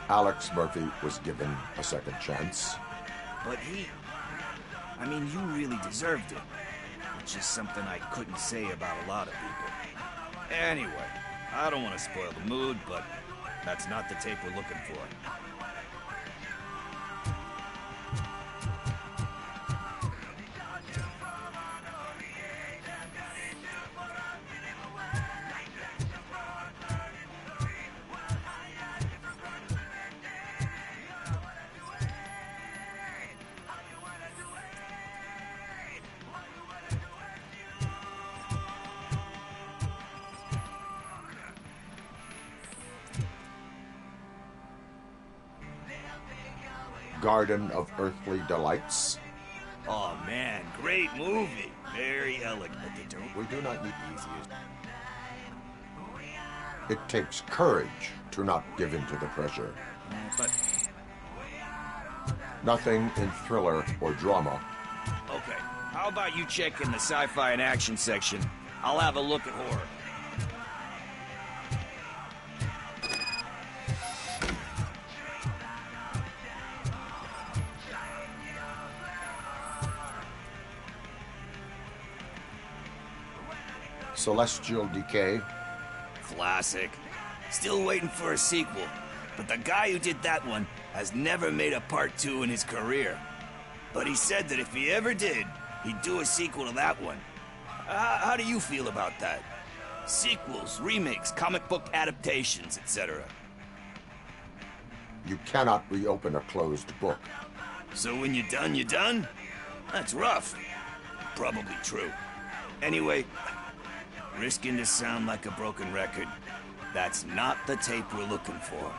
Speaker 5: Alex Murphy was given a second chance.
Speaker 11: But I mean, you really deserved it. Which is something I couldn't say about a lot of people. Anyway, I don't want to spoil the mood, but that's not the tape we're looking for.
Speaker 5: Garden of Earthly Delights.
Speaker 11: Oh man, great movie. Very elegant.
Speaker 5: We do not need easiest. It takes courage to not give in to the pressure.
Speaker 11: But
Speaker 5: nothing in thriller or drama.
Speaker 11: Okay, how about you check in the sci-fi and action section? I'll have a look at horror.
Speaker 5: Celestial Decay.
Speaker 11: Classic. Still waiting for a sequel. But the guy who did that one has never made a part 2 in his career. But he said that if he ever did, he'd do a sequel to that one. How do you feel about that? Sequels, remakes, comic book adaptations, etc.
Speaker 5: You cannot reopen a closed book.
Speaker 11: So when you're done, you're done? That's rough. Probably true. Anyway, risking to sound like a broken record, that's not the tape we're looking for.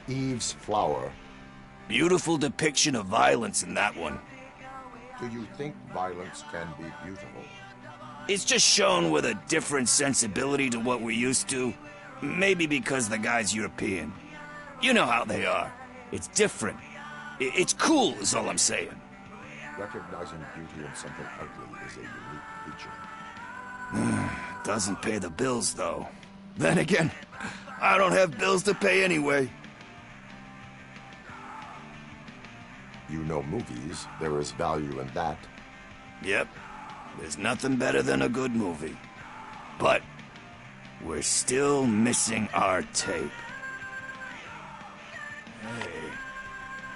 Speaker 5: Eve's Flower.
Speaker 11: Beautiful depiction of violence in that one.
Speaker 5: Do you think violence can be beautiful?
Speaker 11: It's just shown with a different sensibility to what we're used to. Maybe because the guy's European. You know how they are. It's different. It's cool is all I'm saying.
Speaker 5: Recognizing beauty in something ugly is a unique feature.
Speaker 11: Doesn't pay the bills, though. Then again, I don't have bills to pay anyway.
Speaker 5: You know movies. There is value in that.
Speaker 11: Yep. There's nothing better than a good movie. But we're still missing our tape. Hey,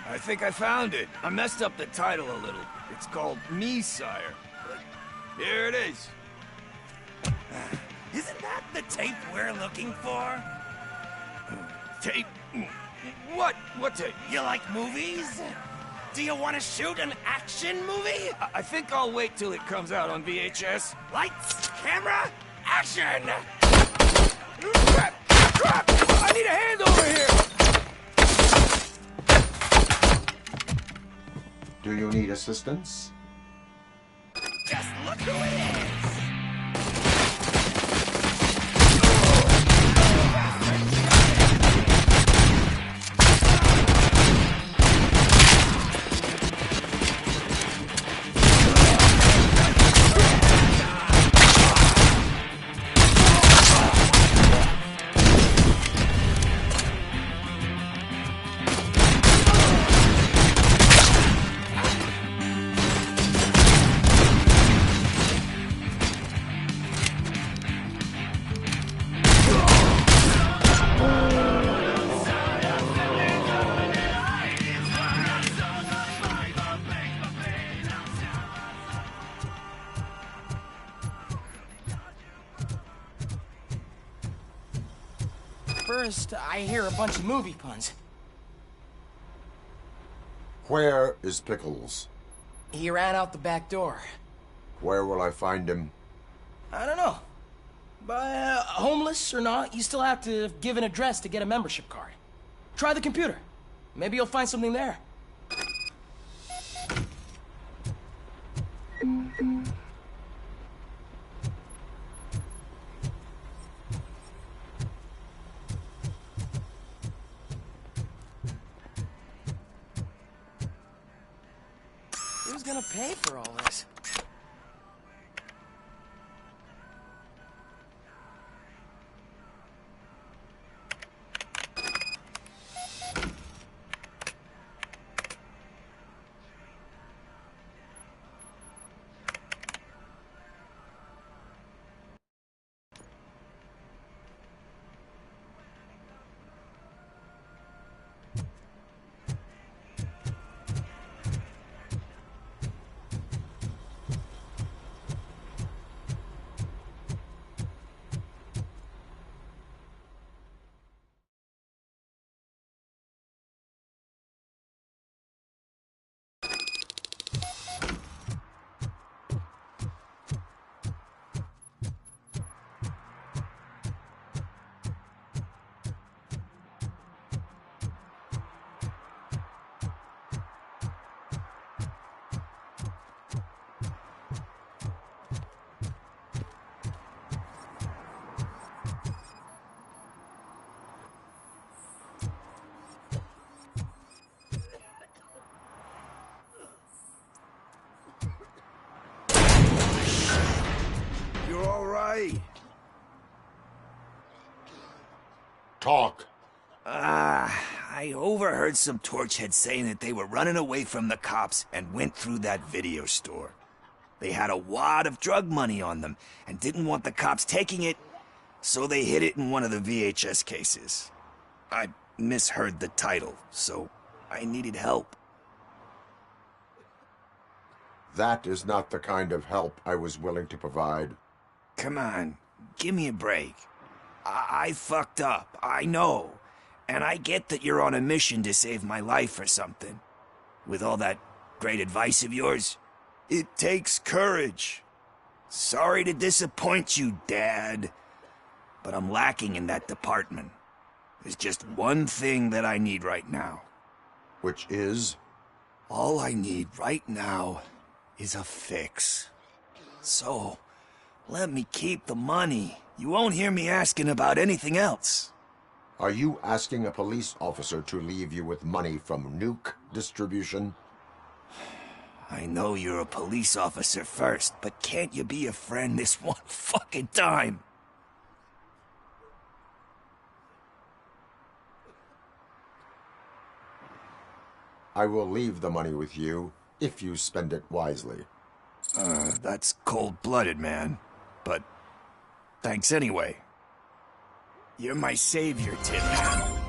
Speaker 11: I think I found it. I messed up the title a little. It's called Me, Sire. But here it is.
Speaker 12: Isn't that the tape we're looking for?
Speaker 11: Tape? What? What tape?
Speaker 12: You like movies? Do you want to shoot an action movie?
Speaker 11: I think I'll wait till it comes out on VHS.
Speaker 12: Lights, camera, action!
Speaker 11: Crap! Crap! I need a hand over here!
Speaker 5: Do you need assistance?
Speaker 12: Just look who it is!
Speaker 3: First, I hear a bunch of movie puns.
Speaker 5: Where is Pickles?
Speaker 3: He ran out the back door.
Speaker 5: Where will I find him?
Speaker 3: I don't know. But homeless or not, you still have to give an address to get a membership card. Try the computer. Maybe you'll find something there. Who's gonna pay for all this?
Speaker 11: You're all right.
Speaker 5: Talk.
Speaker 11: I overheard some torchheads saying that they were running away from the cops and went through that video store. They had a wad of drug money on them and didn't want the cops taking it, so they hid it in one of the VHS cases. I misheard the title, so I needed help.
Speaker 5: That is not the kind of help I was willing to provide.
Speaker 11: Come on, give me a break. I fucked up, I know. And I get that you're on a mission to save my life or something. With all that great advice of yours, it takes courage. Sorry to disappoint you, Dad. But I'm lacking in that department. There's just one thing that I need right now.
Speaker 5: Which is?
Speaker 11: All I need right now is a fix. So, let me keep the money. You won't hear me asking about anything else.
Speaker 5: Are you asking a police officer to leave you with money from nuke distribution?
Speaker 11: I know you're a police officer first, but can't you be a friend this one fucking time?
Speaker 5: I will leave the money with you if you spend it wisely.
Speaker 11: That's cold-blooded, man. But thanks anyway. You're my savior, Tin Man.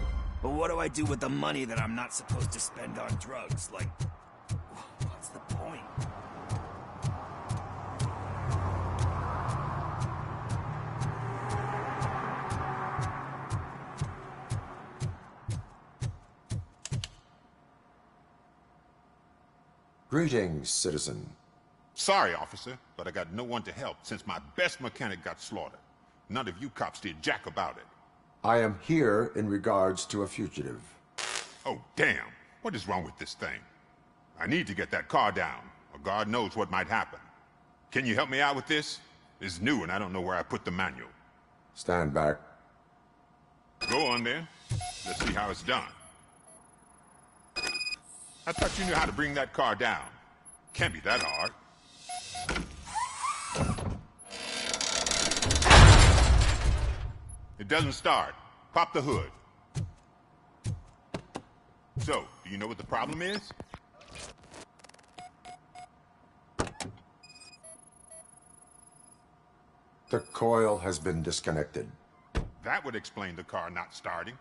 Speaker 11: But what do I do with the money that I'm not supposed to spend on drugs? Like, what's the point?
Speaker 5: Greetings, citizen.
Speaker 13: Sorry, officer, but I got no one to help since my best mechanic got slaughtered. None of you cops did jack about it.
Speaker 5: I am here in regards to a fugitive.
Speaker 13: Oh, damn. What is wrong with this thing? I need to get that car down, or God knows what might happen. Can you help me out with this? It's new and I don't know where I put the manual.
Speaker 5: Stand back.
Speaker 13: Go on then. Let's see how it's done. I thought you knew how to bring that car down. Can't be that hard. It doesn't start. Pop the hood. So, do you know what the problem is?
Speaker 5: The coil has been disconnected.
Speaker 13: That would explain the car not starting.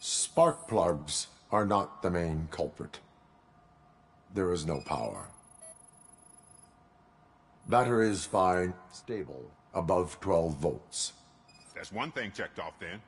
Speaker 5: Spark plugs are not the main culprit. There is no power. Battery is fine, stable, above 12 volts.
Speaker 13: That's one thing checked off then.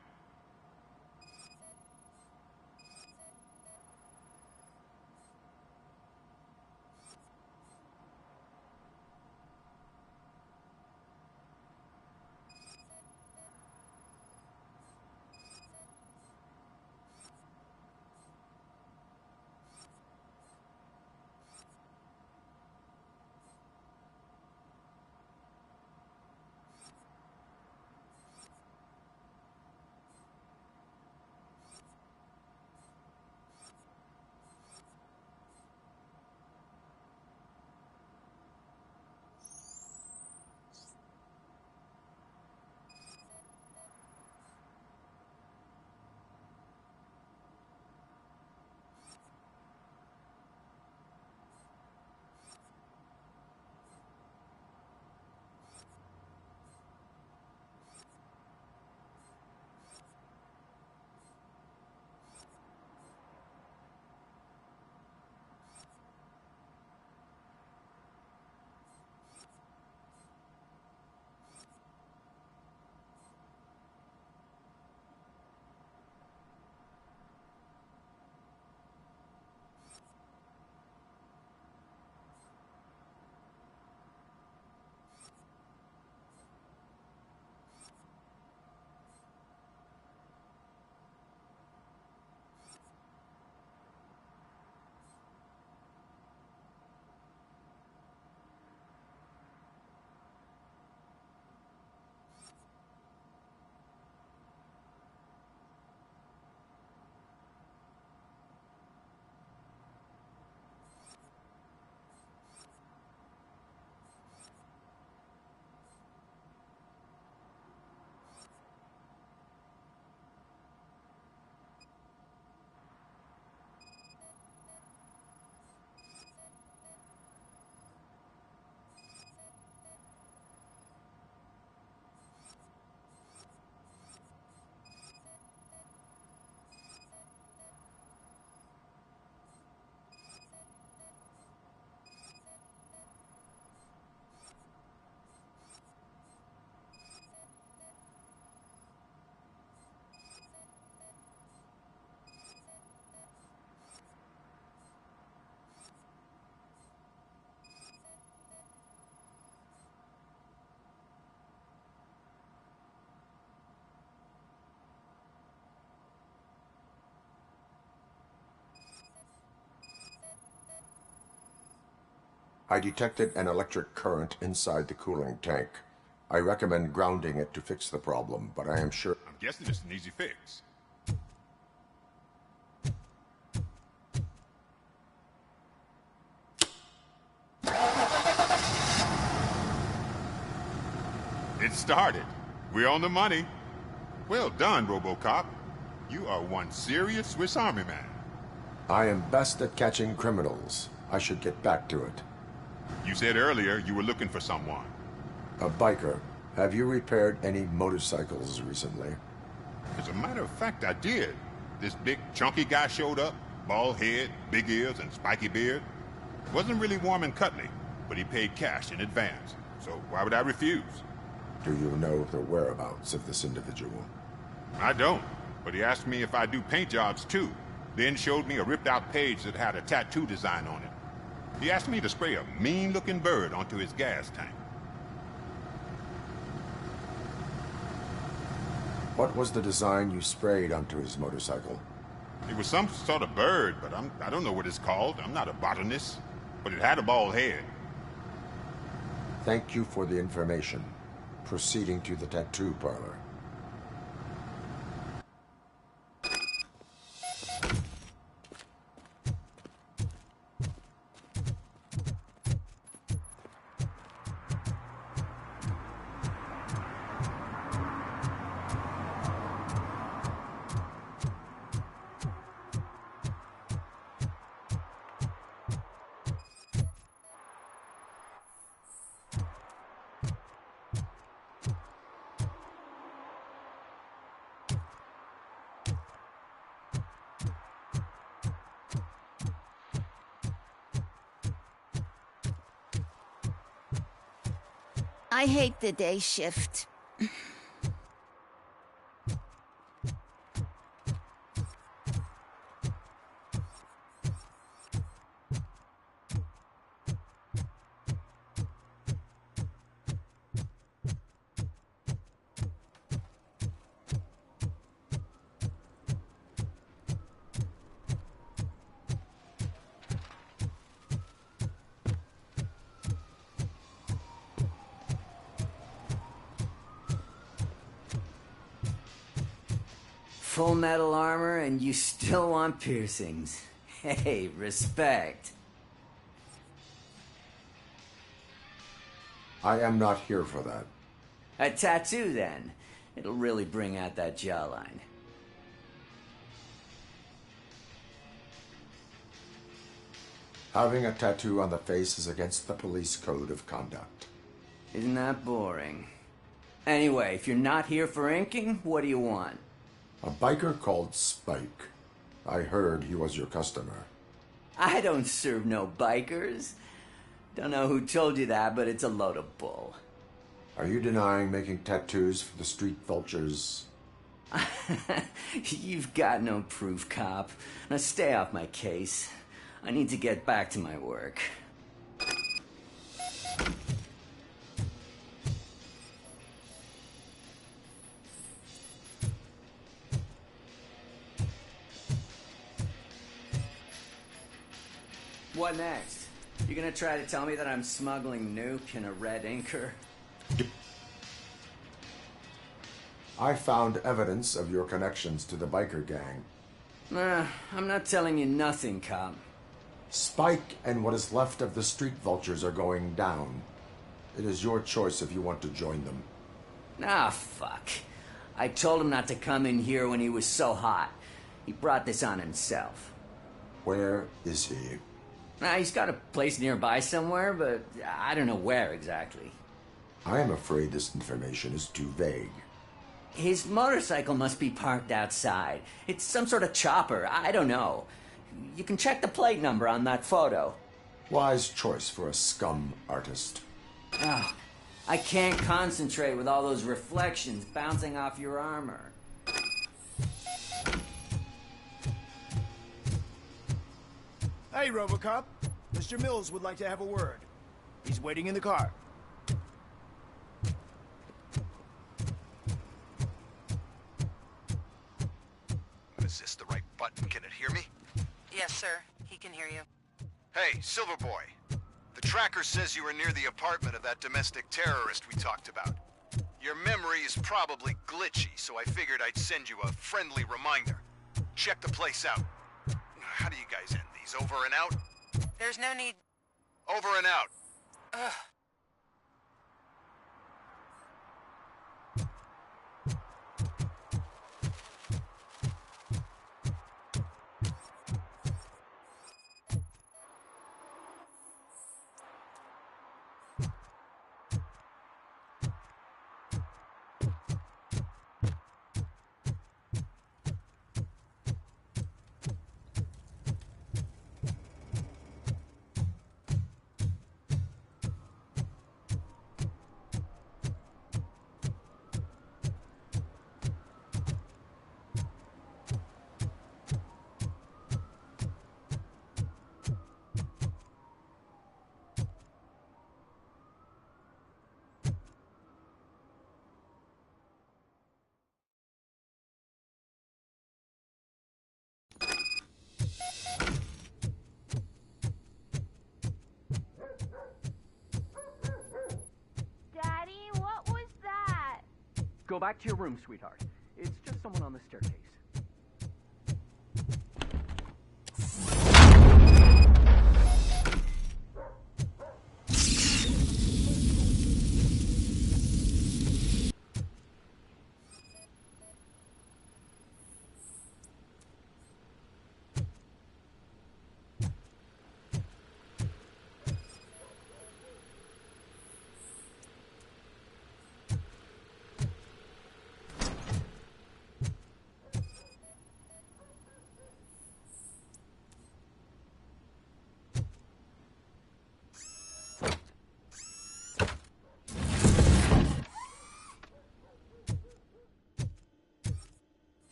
Speaker 5: I detected an electric current inside the cooling tank. I recommend grounding it to fix the problem, but I am sure...
Speaker 13: I'm guessing it's an easy fix. It started. We're on the money. Well done, RoboCop. You are one serious Swiss Army man.
Speaker 5: I am best at catching criminals. I should get back to it.
Speaker 13: You said earlier you were looking for someone.
Speaker 5: A biker. Have you repaired any motorcycles recently?
Speaker 13: As a matter of fact, I did. This big, chunky guy showed up. Bald head, big ears, and spiky beard. Wasn't really warm and cuddly, but he paid cash in advance. So why would I refuse?
Speaker 5: Do you know the whereabouts of this individual?
Speaker 13: I don't, but he asked me if I do paint jobs too. Then showed me a ripped-out page that had a tattoo design on it. He asked me to spray a mean-looking bird onto his gas tank.
Speaker 5: What was the design you sprayed onto his motorcycle?
Speaker 13: It was some sort of bird, but I don't know what it's called. I'm not a botanist. But it had a bald head.
Speaker 5: Thank you for the information. Proceeding to the tattoo parlor.
Speaker 7: I hate the day shift.
Speaker 8: Full metal armor and you still want piercings. Hey, respect.
Speaker 5: I am not here for that.
Speaker 8: A tattoo, then. It'll really bring out that jawline.
Speaker 5: Having a tattoo on the face is against the police code of conduct.
Speaker 8: Isn't that boring? Anyway, if you're not here for inking, what do you want?
Speaker 5: A biker called Spike. I heard he was your customer.
Speaker 8: I don't serve no bikers. Don't know who told you that, but it's a load of bull.
Speaker 5: Are you denying making tattoos for the street vultures?
Speaker 8: You've got no proof, cop. Now stay off my case. I need to get back to my work. What next? You gonna try to tell me that I'm smuggling nuke in a red inker?
Speaker 5: I found evidence of your connections to the biker gang.
Speaker 8: I'm not telling you nothing, cop.
Speaker 5: Spike and what is left of the street vultures are going down. It is your choice if you want to join them.
Speaker 8: Ah, fuck. I told him not to come in here when he was so hot. He brought this on himself.
Speaker 5: Where is he?
Speaker 8: He's got a place nearby somewhere, but I don't know where exactly.
Speaker 5: I am afraid this information is too vague.
Speaker 8: His motorcycle must be parked outside. It's some sort of chopper. I don't know. You can check the plate number on that photo.
Speaker 5: Wise choice for a scum artist.
Speaker 8: Oh, I can't concentrate with all those reflections bouncing off your armor.
Speaker 10: Hey, RoboCop. Mr. Mills would like to have a word. He's waiting in the car.
Speaker 9: Is this the right button? Can it hear me?
Speaker 14: Yes, sir. He can hear you.
Speaker 9: Hey, Silver Boy.
Speaker 17: The tracker says you were near the apartment of that domestic terrorist we talked about. Your memory is probably glitchy, so I figured I'd send you a friendly reminder. Check the place out. How do you guys end these? Over and out?
Speaker 14: There's no need...
Speaker 17: Over and out.
Speaker 14: Ugh.
Speaker 7: Daddy, what was that?
Speaker 15: Go back to your room, sweetheart. It's just someone on the staircase.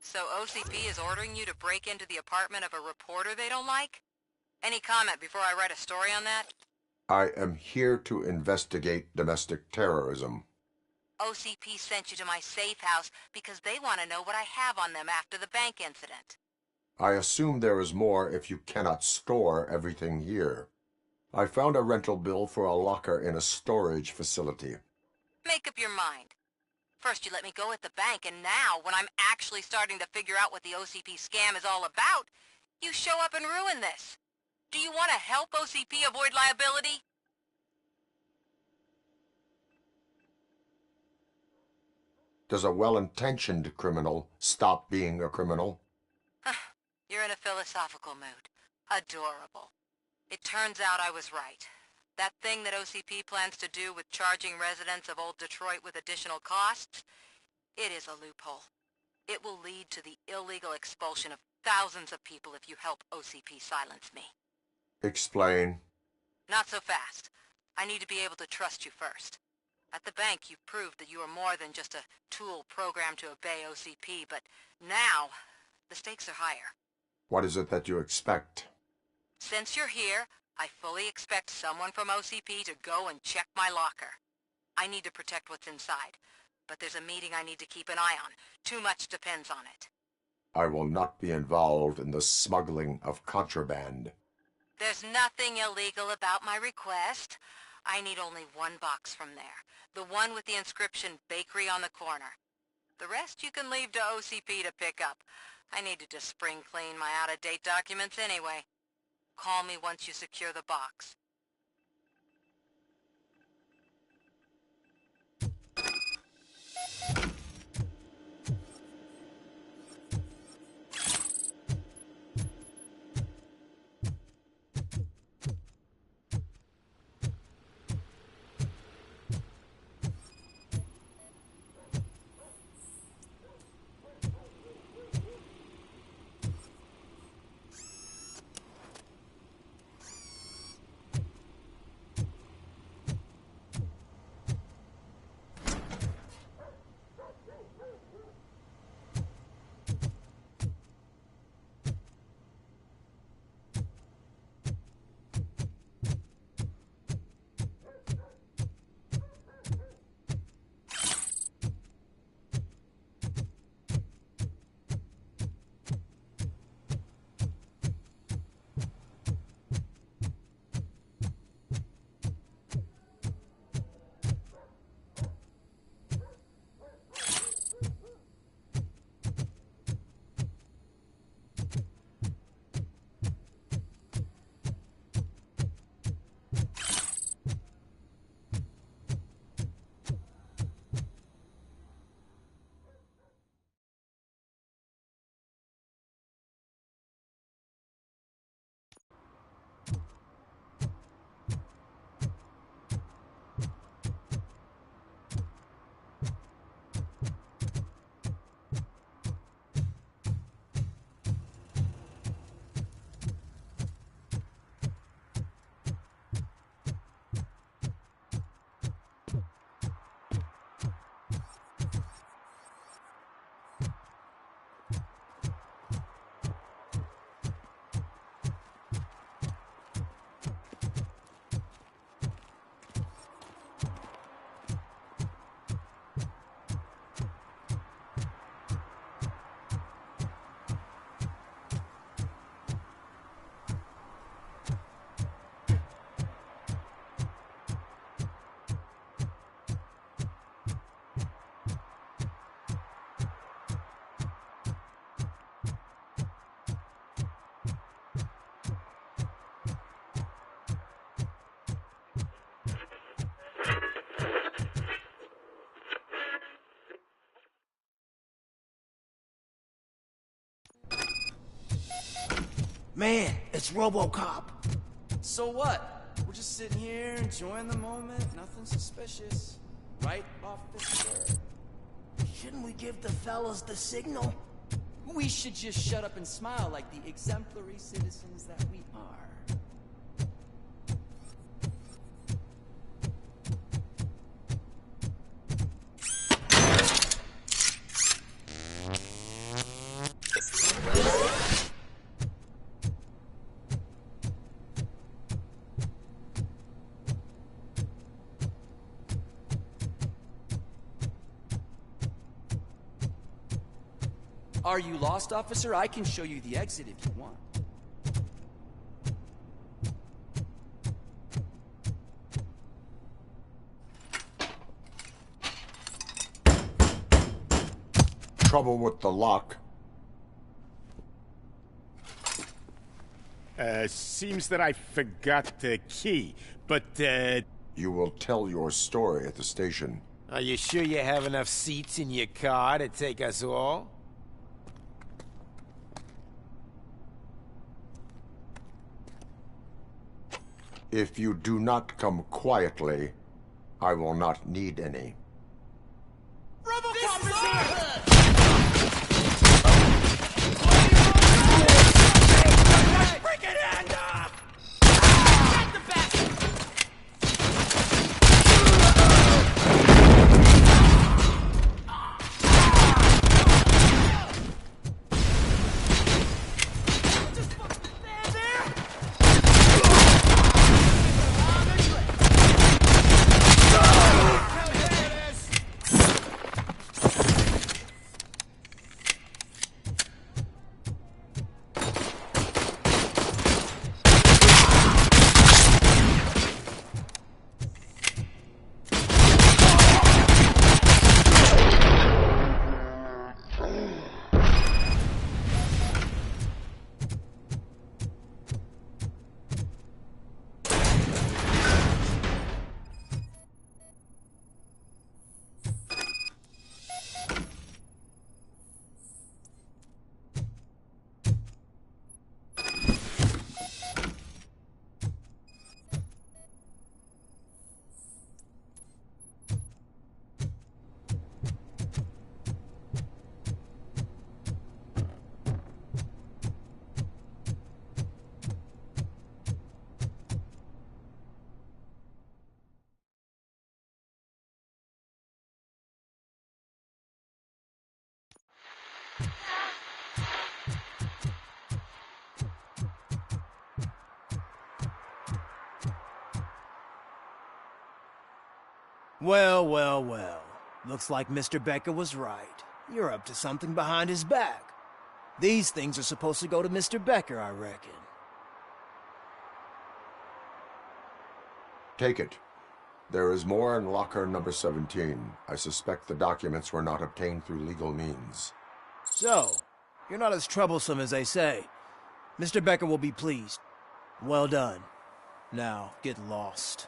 Speaker 16: So OCP is ordering you to break into the apartment of a reporter they don't like? Any comment before I write a story on that?
Speaker 5: I am here to investigate domestic terrorism.
Speaker 16: OCP sent you to my safe house because they want to know what I have on them after the bank incident.
Speaker 5: I assume there is more if you cannot store everything here. I found a rental bill for a locker in a storage facility.
Speaker 16: Make up your mind. First you let me go at the bank, and now, when I'm actually starting to figure out what the OCP scam is all about, you show up and ruin this. Do you want to help OCP avoid liability?
Speaker 5: Does a well-intentioned criminal stop being a criminal?
Speaker 16: You're in a philosophical mood. Adorable. It turns out I was right. That thing that OCP plans to do with charging residents of Old Detroit with additional costs, it is a loophole. It will lead to the illegal expulsion of thousands of people if you help OCP silence me.
Speaker 5: Explain.
Speaker 16: Not so fast. I need to be able to trust you first. At the bank, you proved that you are more than just a tool programmed to obey OCP, but now, the stakes are higher.
Speaker 5: What is it that you expect?
Speaker 16: Since you're here, I fully expect someone from OCP to go and check my locker. I need to protect what's inside, but there's a meeting I need to keep an eye on. Too much depends on it.
Speaker 5: I will not be involved in the smuggling of contraband.
Speaker 16: There's nothing illegal about my request. I need only one box from there. The one with the inscription Bakery on the corner. The rest you can leave to OCP to pick up. I needed to spring clean my out-of-date documents anyway. Call me once you secure the box.
Speaker 10: Man, it's RoboCop.
Speaker 1: So what? We're just sitting here enjoying the moment. Nothing suspicious. Right, officer?
Speaker 10: Shouldn't we give the fellas the signal?
Speaker 1: We should just shut up and smile like the exemplary citizens that we are. Are you lost, officer? I can show you the exit if you want.
Speaker 5: Trouble with the lock.
Speaker 12: Seems that I forgot the key, but,
Speaker 5: You will tell your story at the station.
Speaker 12: Are you sure you have enough seats in your car to take us all?
Speaker 5: If you do not come quietly, I will not need any.
Speaker 1: RoboCop is here! Break it hand off! Get the back! Just fucking stand there!
Speaker 10: Well, well, well. Looks like Mr. Becker was right. You're up to something behind his back. These things are supposed to go to Mr. Becker, I reckon.
Speaker 5: Take it. There is more in locker number 17. I suspect the documents were not obtained through legal means.
Speaker 10: So, you're not as troublesome as they say. Mr. Becker will be pleased. Well done. Now, get lost.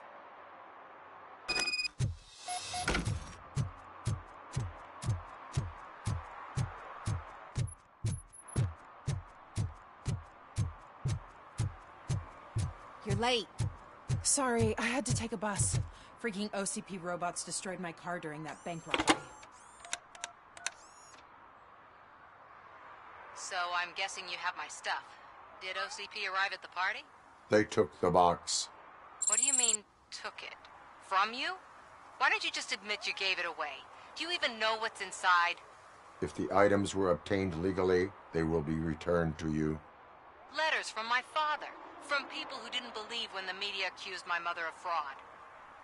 Speaker 18: You're late. Sorry, I had to take a bus. Freaking OCP robots destroyed my car during that bank robbery.
Speaker 16: So I'm guessing you have my stuff. Did OCP arrive at the party?
Speaker 5: They took the box.
Speaker 16: What do you mean, took it? From you? Why don't you just admit you gave it away? Do you even know what's inside?
Speaker 5: If the items were obtained legally, they will be returned to you.
Speaker 16: Letters from my father. From people who didn't believe when the media accused my mother of fraud.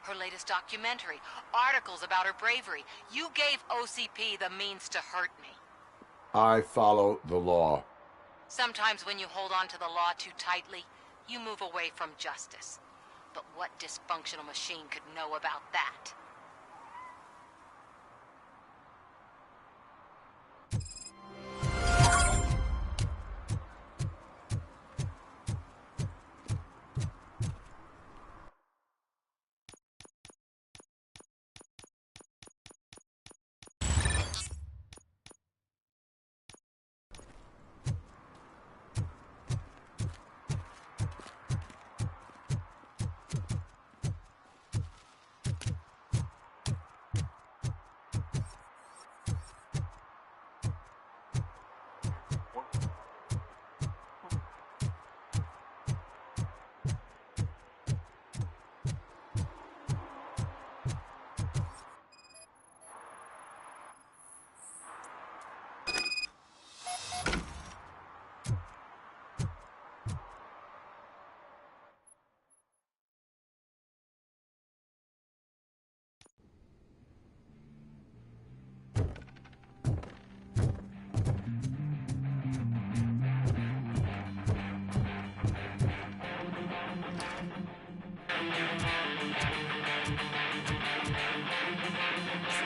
Speaker 16: Her latest documentary. Articles about her bravery. You gave OCP the means to hurt me.
Speaker 5: I follow the law.
Speaker 16: Sometimes when you hold on to the law too tightly, you move away from justice. But what dysfunctional machine could know about that?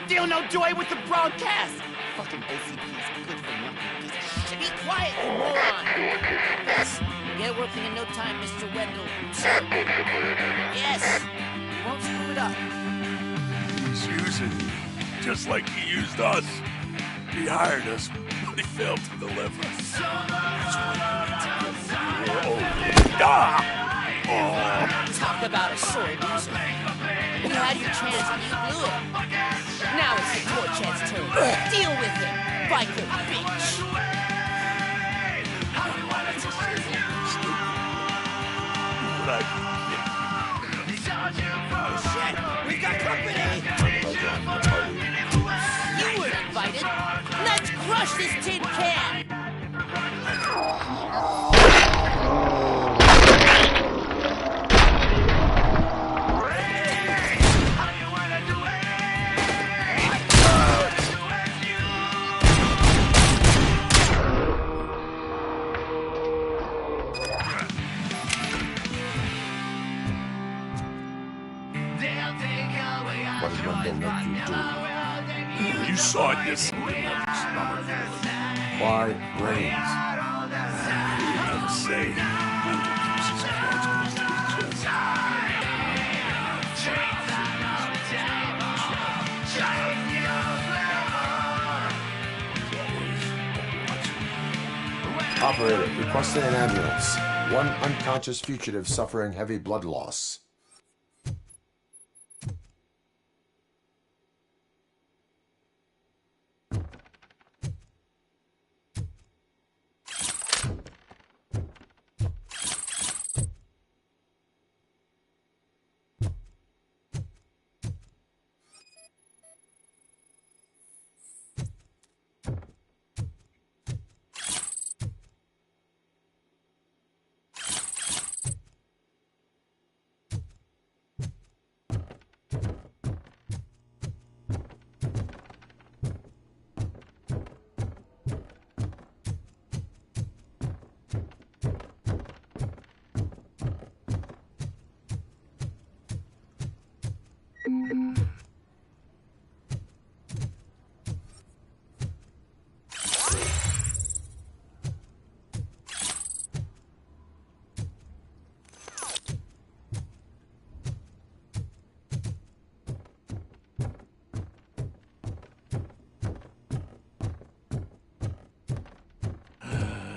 Speaker 12: Feel no joy with the broadcast! Fucking OCP is good for nothing piece of shit. Be quiet, you moron! Yes, get working in no time, Mr. Wendell. Yes! You won't screw it up.
Speaker 4: He's using you, just like he used us. He hired us, but he failed to deliver.
Speaker 12: Talk about a sore loser. You had your chance and you blew it. Now it's the Torchhead's turn. Deal with it, biker bitch. Oh shit, we've got company. You weren't invited. Let's crush this tin can.
Speaker 5: What did Wendell make you do?
Speaker 4: You saw this.
Speaker 5: Why brains?
Speaker 4: I'm saying.
Speaker 5: Operator, requesting an ambulance. One unconscious fugitive suffering heavy blood loss.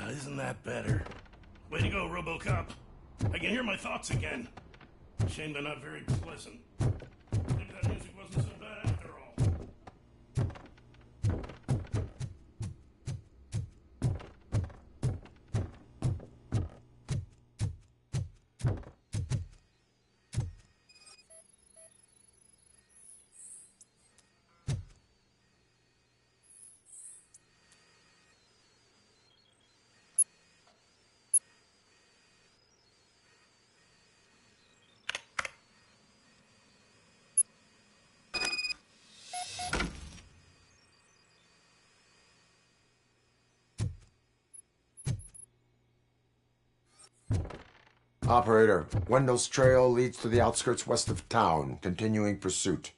Speaker 4: Isn't that better? Way to go, RoboCop. I can hear my thoughts again. Shame they're not very pleasant. Maybe that music wasn't so bad after all.
Speaker 5: Operator, Wendell's trail leads to the outskirts west of town. Continuing pursuit.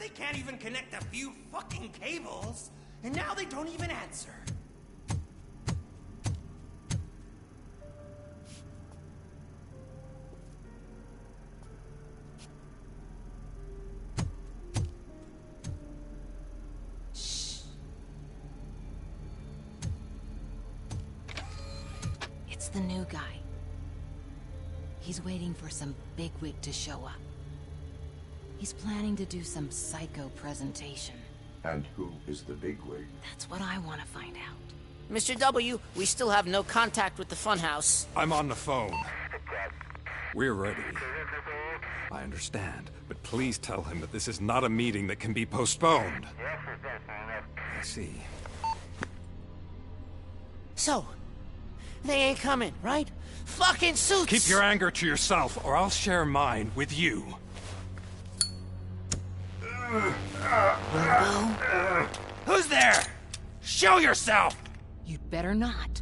Speaker 19: they can't even connect a few fucking cables. And now they don't even answer.
Speaker 12: It's the new guy. He's waiting for some bigwig to show up. He's planning to do some psycho presentation.
Speaker 5: And who is the bigwig?
Speaker 12: That's what I want to find out. Mr. W, we still have no contact with the funhouse.
Speaker 20: I'm on the phone. We're ready. I understand, but please tell him that this is not a meeting that can be postponed. I see.
Speaker 12: So, they ain't coming, right? Fucking suits!
Speaker 20: Keep your anger to yourself, or I'll share mine with you.
Speaker 12: Robo?
Speaker 19: Who's there? Show yourself!
Speaker 12: You'd better not.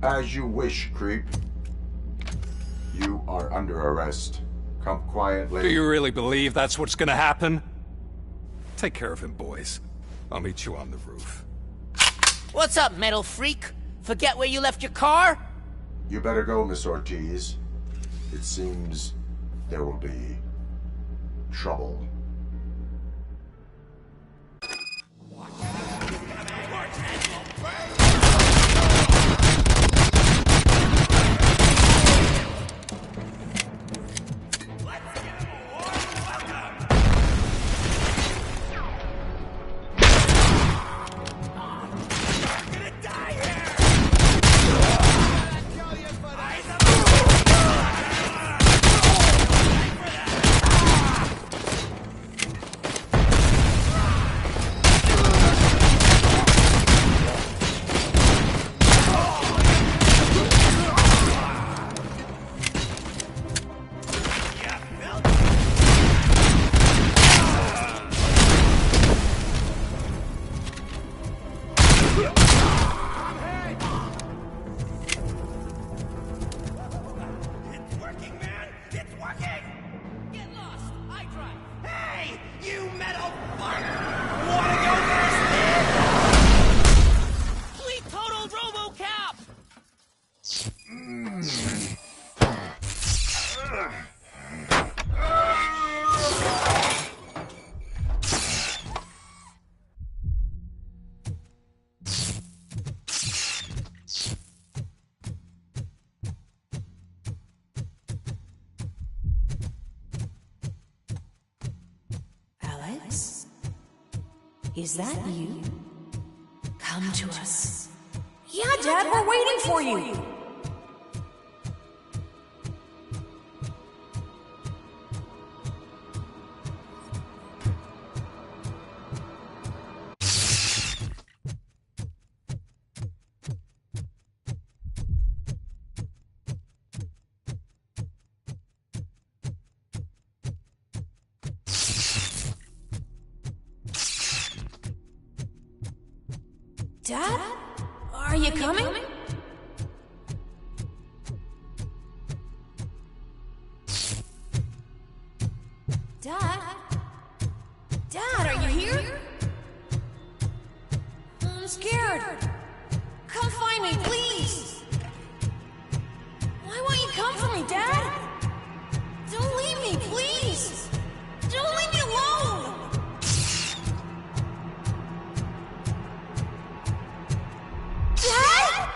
Speaker 5: As you wish, creep. You are under arrest. Come quietly.
Speaker 20: Do you really believe that's what's gonna happen? Take care of him, boys. I'll meet you on the roof.
Speaker 12: What's up, metal freak? Forget where you left your car?
Speaker 5: You better go, Miss Ortiz. It seems there will be trouble.
Speaker 21: Is that you?
Speaker 12: Come to us.
Speaker 21: Yeah, Dad, we're waiting for you. Dad? Are you coming? Dad? Dad, are you here? I'm scared. Come find me, please. Why won't you come for me, Dad? Don't leave me, please. Don't leave me alone. Dad?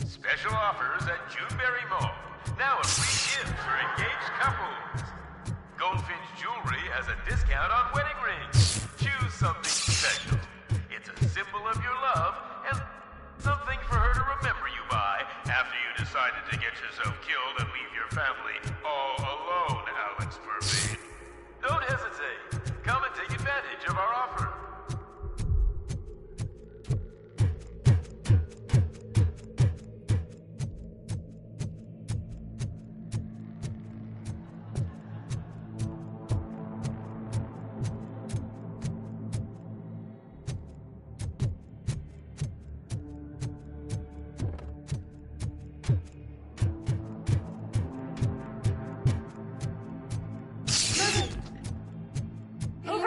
Speaker 22: Special offers at Juneberry Mall. Now a free gift for engaged couples. Goldfinch Jewelry has a discount on wedding rings. Choose something special. It's a symbol of your love and something for her to remember you by after you decided to get yourself killed and leave your family all alone, Alex Murphy. Don't hesitate. Come and take advantage of our offer.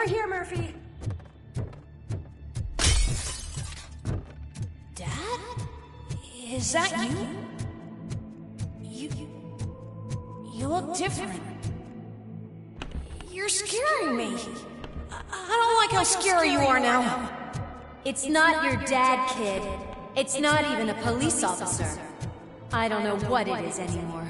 Speaker 21: over here, Murphy. Dad? Is that you? You look different. You're scaring me. I don't like how scary you are now. It's not your dad, kid. It's not even a police officer. I don't know what it is anymore.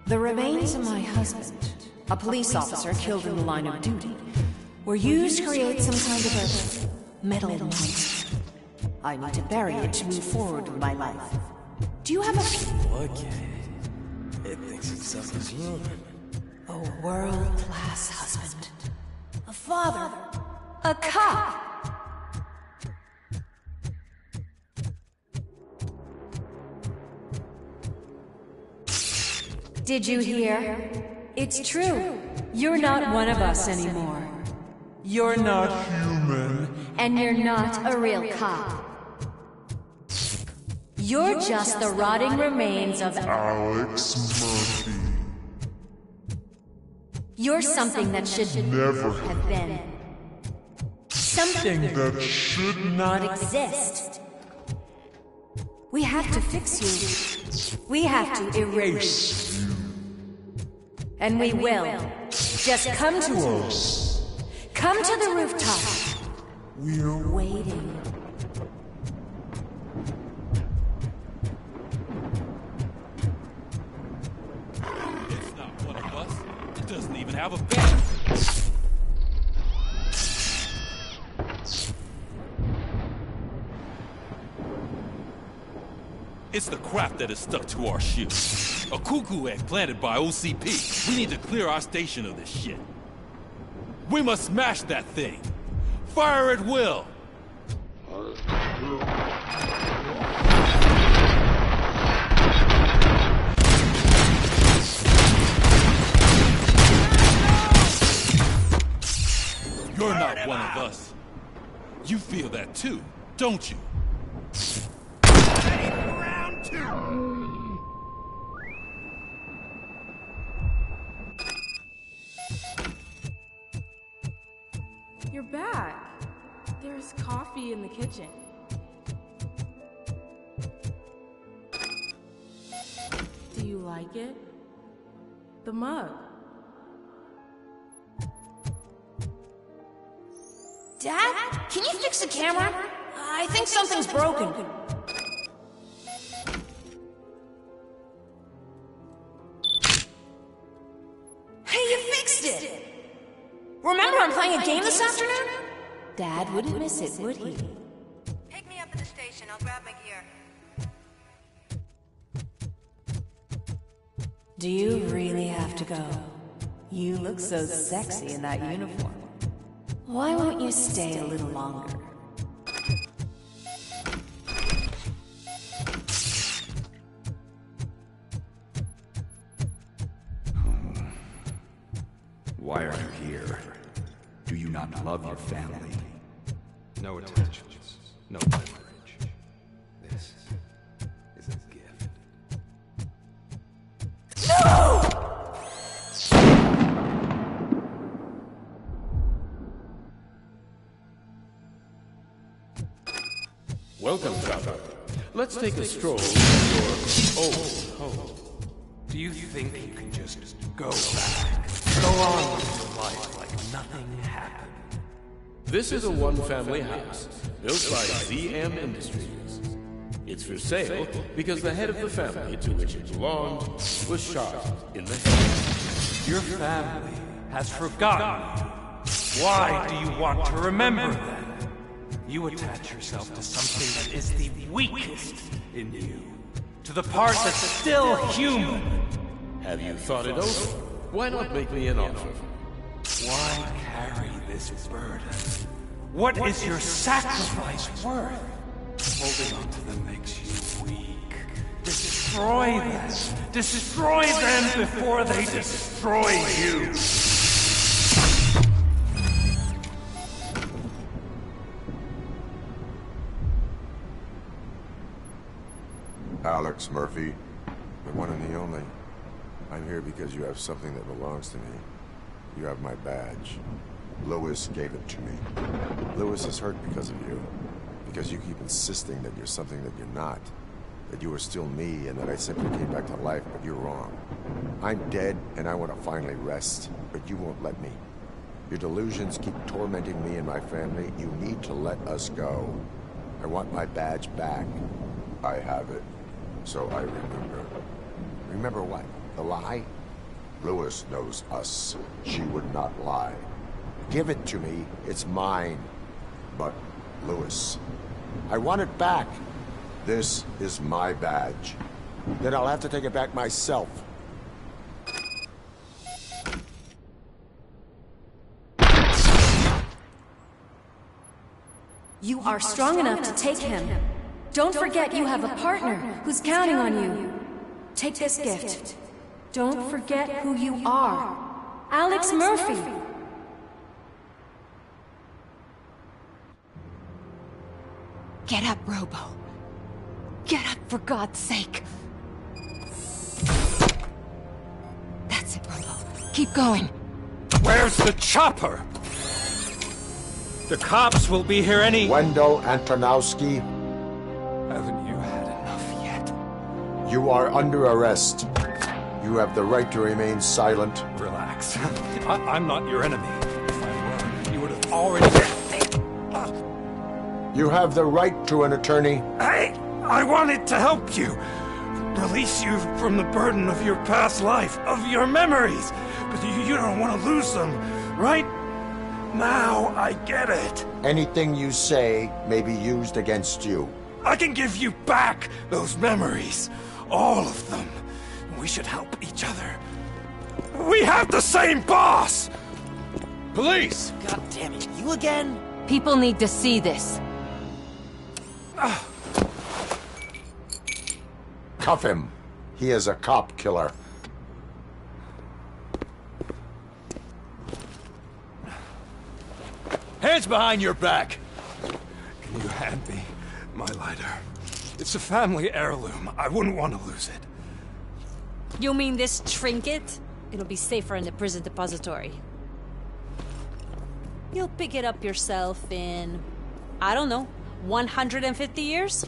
Speaker 2: The remains of my husband, a police officer killed in the line of duty, were used to create some kind of a metal monster. I need to bury it to move forward with my life. Do you have a...
Speaker 3: Okay. It thinks itself as human.
Speaker 2: A world-class husband. A father. A cop.
Speaker 21: Did you hear? It's true. You're not one of us anymore. You're not human. And you're not a real cop. You're just the rotting remains of
Speaker 6: Alex Murphy.
Speaker 21: You're something that should
Speaker 6: never
Speaker 21: have been. Something
Speaker 6: that should
Speaker 21: not exist. We have to fix you. We have to erase you. And we will. Just come to us. Come to the rooftop.
Speaker 6: We're
Speaker 21: waiting.
Speaker 23: It's not one of us. It doesn't even have a bed. It's the crap that is stuck to our shoes. A cuckoo egg planted by OCP. We need to clear our station of this shit. We must smash that thing. Fire at will. You're not one of us. You feel that too, don't you? Round two.
Speaker 24: You're back. There's coffee in the kitchen. Do you like it? The mug.
Speaker 21: Dad, can you fix the camera? I think something's broken. Hey, you fixed it! Remember I'm playing a game this afternoon?
Speaker 2: Dad wouldn't miss it, would he?
Speaker 16: Pick me up at the station. I'll grab my gear.
Speaker 2: Do you really have to go? You look so sexy in that uniform. Why won't you stay a little longer?
Speaker 9: Why are you here? Do you not love your family?
Speaker 20: No attentions, no leverage. This is a gift.
Speaker 21: No!
Speaker 25: Welcome, traveler. Let's take a stroll through your old home.
Speaker 20: Do you think you can just go back? Go on with your life like nothing happened?
Speaker 25: This is a one-family house built by ZM Industries. It's for sale because the head of the family to which it belonged was shot in the head.
Speaker 20: Your family has forgotten you. Why do you want to remember them?
Speaker 8: You attach yourself to something that is the weakest in you. To the part that's still human.
Speaker 25: Have you thought it over? Why not make me an offer?
Speaker 8: Why carry this burden? What is your sacrifice worth? Holding on to them makes you weak. Destroy them. Destroy them before they destroy you.
Speaker 5: Alex Murphy, the one and the only. I'm here because you have something that belongs to me. You have my badge. Lewis gave it to me. Lewis is hurt because of you. Because you keep insisting that you're something that you're not. That you are still me and that I simply came back to life, but you're wrong. I'm dead and I want to finally rest, but you won't let me. Your delusions keep tormenting me and my family. You need to let us go. I want my badge back. I have it. So I remember. Remember what? The lie? Lewis knows us. She would not lie. Give it to me. It's mine. But, Lewis, I want it back. This is my badge. Then I'll have to take it back myself.
Speaker 21: You are strong enough to take him. Don't forget you have a partner who's counting on you. Take this gift. Don't forget who you are. Alex Murphy.
Speaker 18: Get up, Robo. Get up, for God's sake. That's it, Robo. Keep going.
Speaker 8: Where's the chopper? The cops will be here any...
Speaker 5: Wendell Antonowski.
Speaker 8: Haven't you had enough yet?
Speaker 5: You are under arrest. You have the right to remain silent.
Speaker 8: Relax. I'm not your enemy. If I were, you would have already...
Speaker 5: You have the right to an attorney.
Speaker 8: I wanted to help you. Release you from the burden of your past life, of your memories. But you don't want to lose them, right? Now I get it.
Speaker 5: Anything you say may be used against you.
Speaker 8: I can give you back those memories. All of them. We should help each other. We have the same boss! Police!
Speaker 10: God damn it, you again?
Speaker 18: People need to see this.
Speaker 5: Cuff him. He is a cop killer.
Speaker 8: Hands behind your back! Can you hand me my lighter? It's a family heirloom. I wouldn't want to lose it.
Speaker 21: You mean this trinket? It'll be safer in the prison depository. You'll pick it up yourself in, I don't know, 150 years?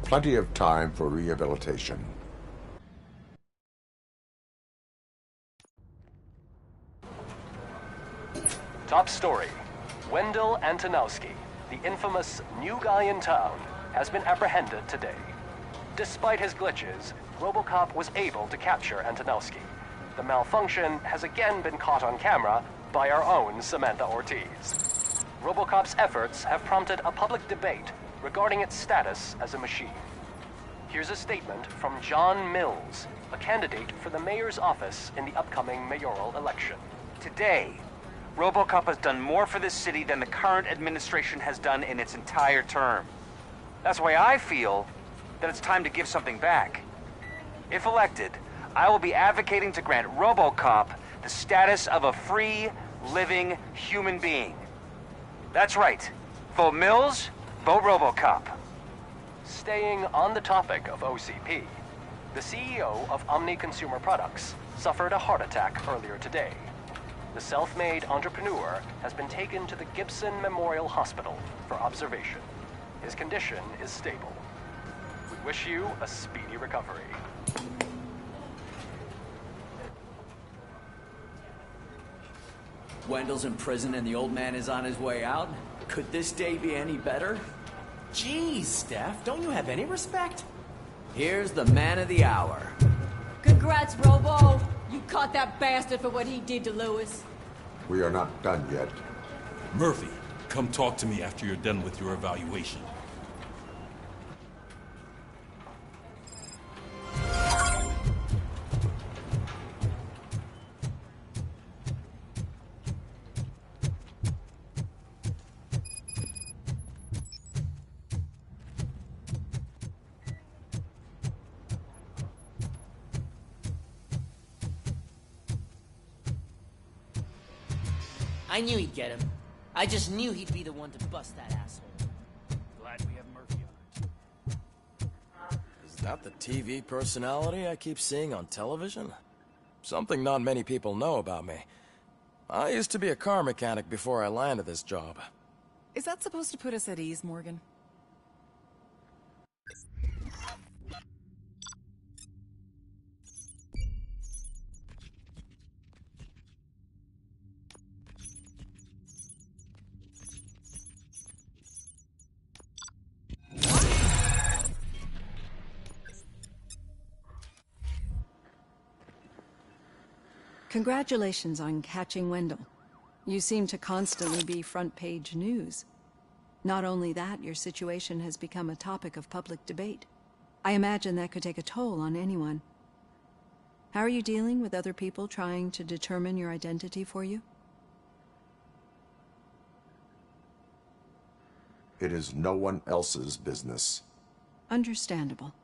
Speaker 5: Plenty of time for rehabilitation.
Speaker 11: Top story. Wendell Antonowski, the infamous new guy in town, has been apprehended today. Despite his glitches, RoboCop was able to capture Antonowski. The malfunction has again been caught on camera by our own Samantha Ortiz. RoboCop's efforts have prompted a public debate regarding its status as a machine. Here's a statement from John Mills, a candidate for the mayor's office in the upcoming mayoral election.
Speaker 13: Today, RoboCop has done more for this city than the current administration has done in its entire term. That's why I feel that it's time to give something back. If elected, I will be advocating to grant RoboCop the status of a free, living human being. That's right. Vote Mills, vote RoboCop.
Speaker 11: Staying on the topic of OCP, the CEO of Omni Consumer Products suffered a heart attack earlier today. The self-made entrepreneur has been taken to the Gibson Memorial Hospital for observation. His condition is stable. We wish you a speedy recovery.
Speaker 14: Wendell's in prison and the old man is on his way out. Could this day be any better?
Speaker 10: Jeez, Steph, don't you have any respect?
Speaker 14: Here's the man of the hour.
Speaker 21: Congrats, Robo. You caught that bastard for what he did to Lewis.
Speaker 5: We are not done yet.
Speaker 23: Murphy, Come talk to me after you're done with your evaluation.
Speaker 12: I knew he'd get him. I just knew he'd be the one to bust that asshole.
Speaker 1: Glad we have Murphy on.
Speaker 4: Is that the TV personality I keep seeing on television? Something not many people know about me. I used to be a car mechanic before I landed this job.
Speaker 18: Is that supposed to put us at ease, Morgan?
Speaker 7: Congratulations on catching Wendell. You seem to constantly be front-page news. Not only that, your situation has become a topic of public debate. I imagine that could take a toll on anyone. How are you dealing with other people trying to determine your identity for you?
Speaker 5: It is no one else's business.
Speaker 7: Understandable.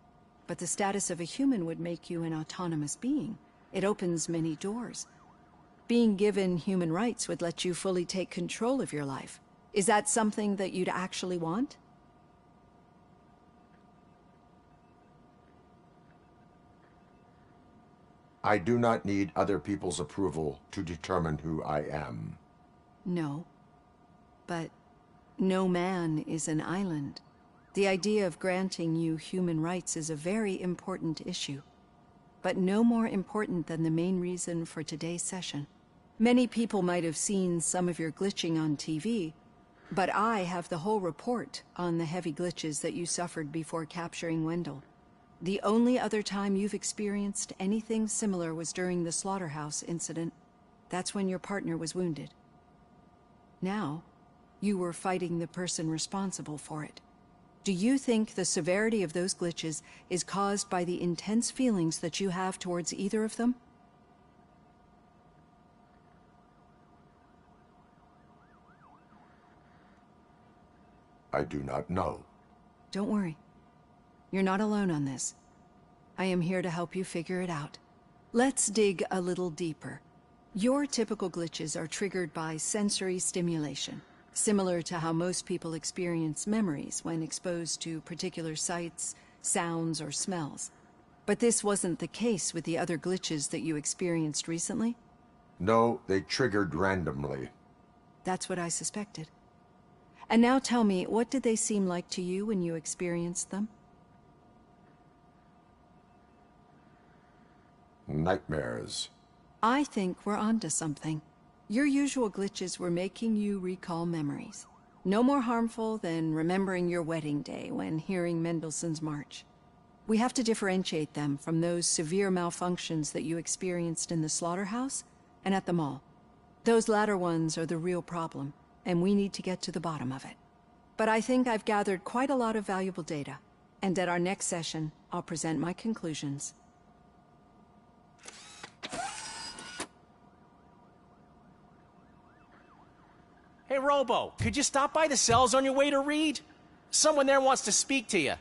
Speaker 7: But the status of a human would make you an autonomous being. It opens many doors. Being given human rights would let you fully take control of your life. Is that something that you'd actually want?
Speaker 5: I do not need other people's approval to determine who I am.
Speaker 7: No. But no man is an island. The idea of granting you human rights is a very important issue. But no more important than the main reason for today's session. Many people might have seen some of your glitching on TV, but I have the whole report on the heavy glitches that you suffered before capturing Wendell. The only other time you've experienced anything similar was during the slaughterhouse incident. That's when your partner was wounded. Now, you were fighting the person responsible for it. Do you think the severity of those glitches is caused by the intense feelings that you have towards either of them?
Speaker 5: I do not know.
Speaker 7: Don't worry. You're not alone on this. I am here to help you figure it out. Let's dig a little deeper. Your typical glitches are triggered by sensory stimulation, similar to how most people experience memories when exposed to particular sights, sounds, or smells. But this wasn't the case with the other glitches that you experienced recently?
Speaker 5: No, they triggered randomly.
Speaker 7: That's what I suspected. And now tell me, what did they seem like to you when you experienced them?
Speaker 5: Nightmares.
Speaker 7: I think we're onto something. Your usual glitches were making you recall memories. No more harmful than remembering your wedding day when hearing Mendelssohn's March. We have to differentiate them from those severe malfunctions that you experienced in the slaughterhouse and at the mall. Those latter ones are the real problem, and we need to get to the bottom of it. But I think I've gathered quite a lot of valuable data, and at our next session, I'll present my conclusions.
Speaker 3: Hey, Robo, could you stop by the cells on your way to Reed? Someone there wants to speak to you.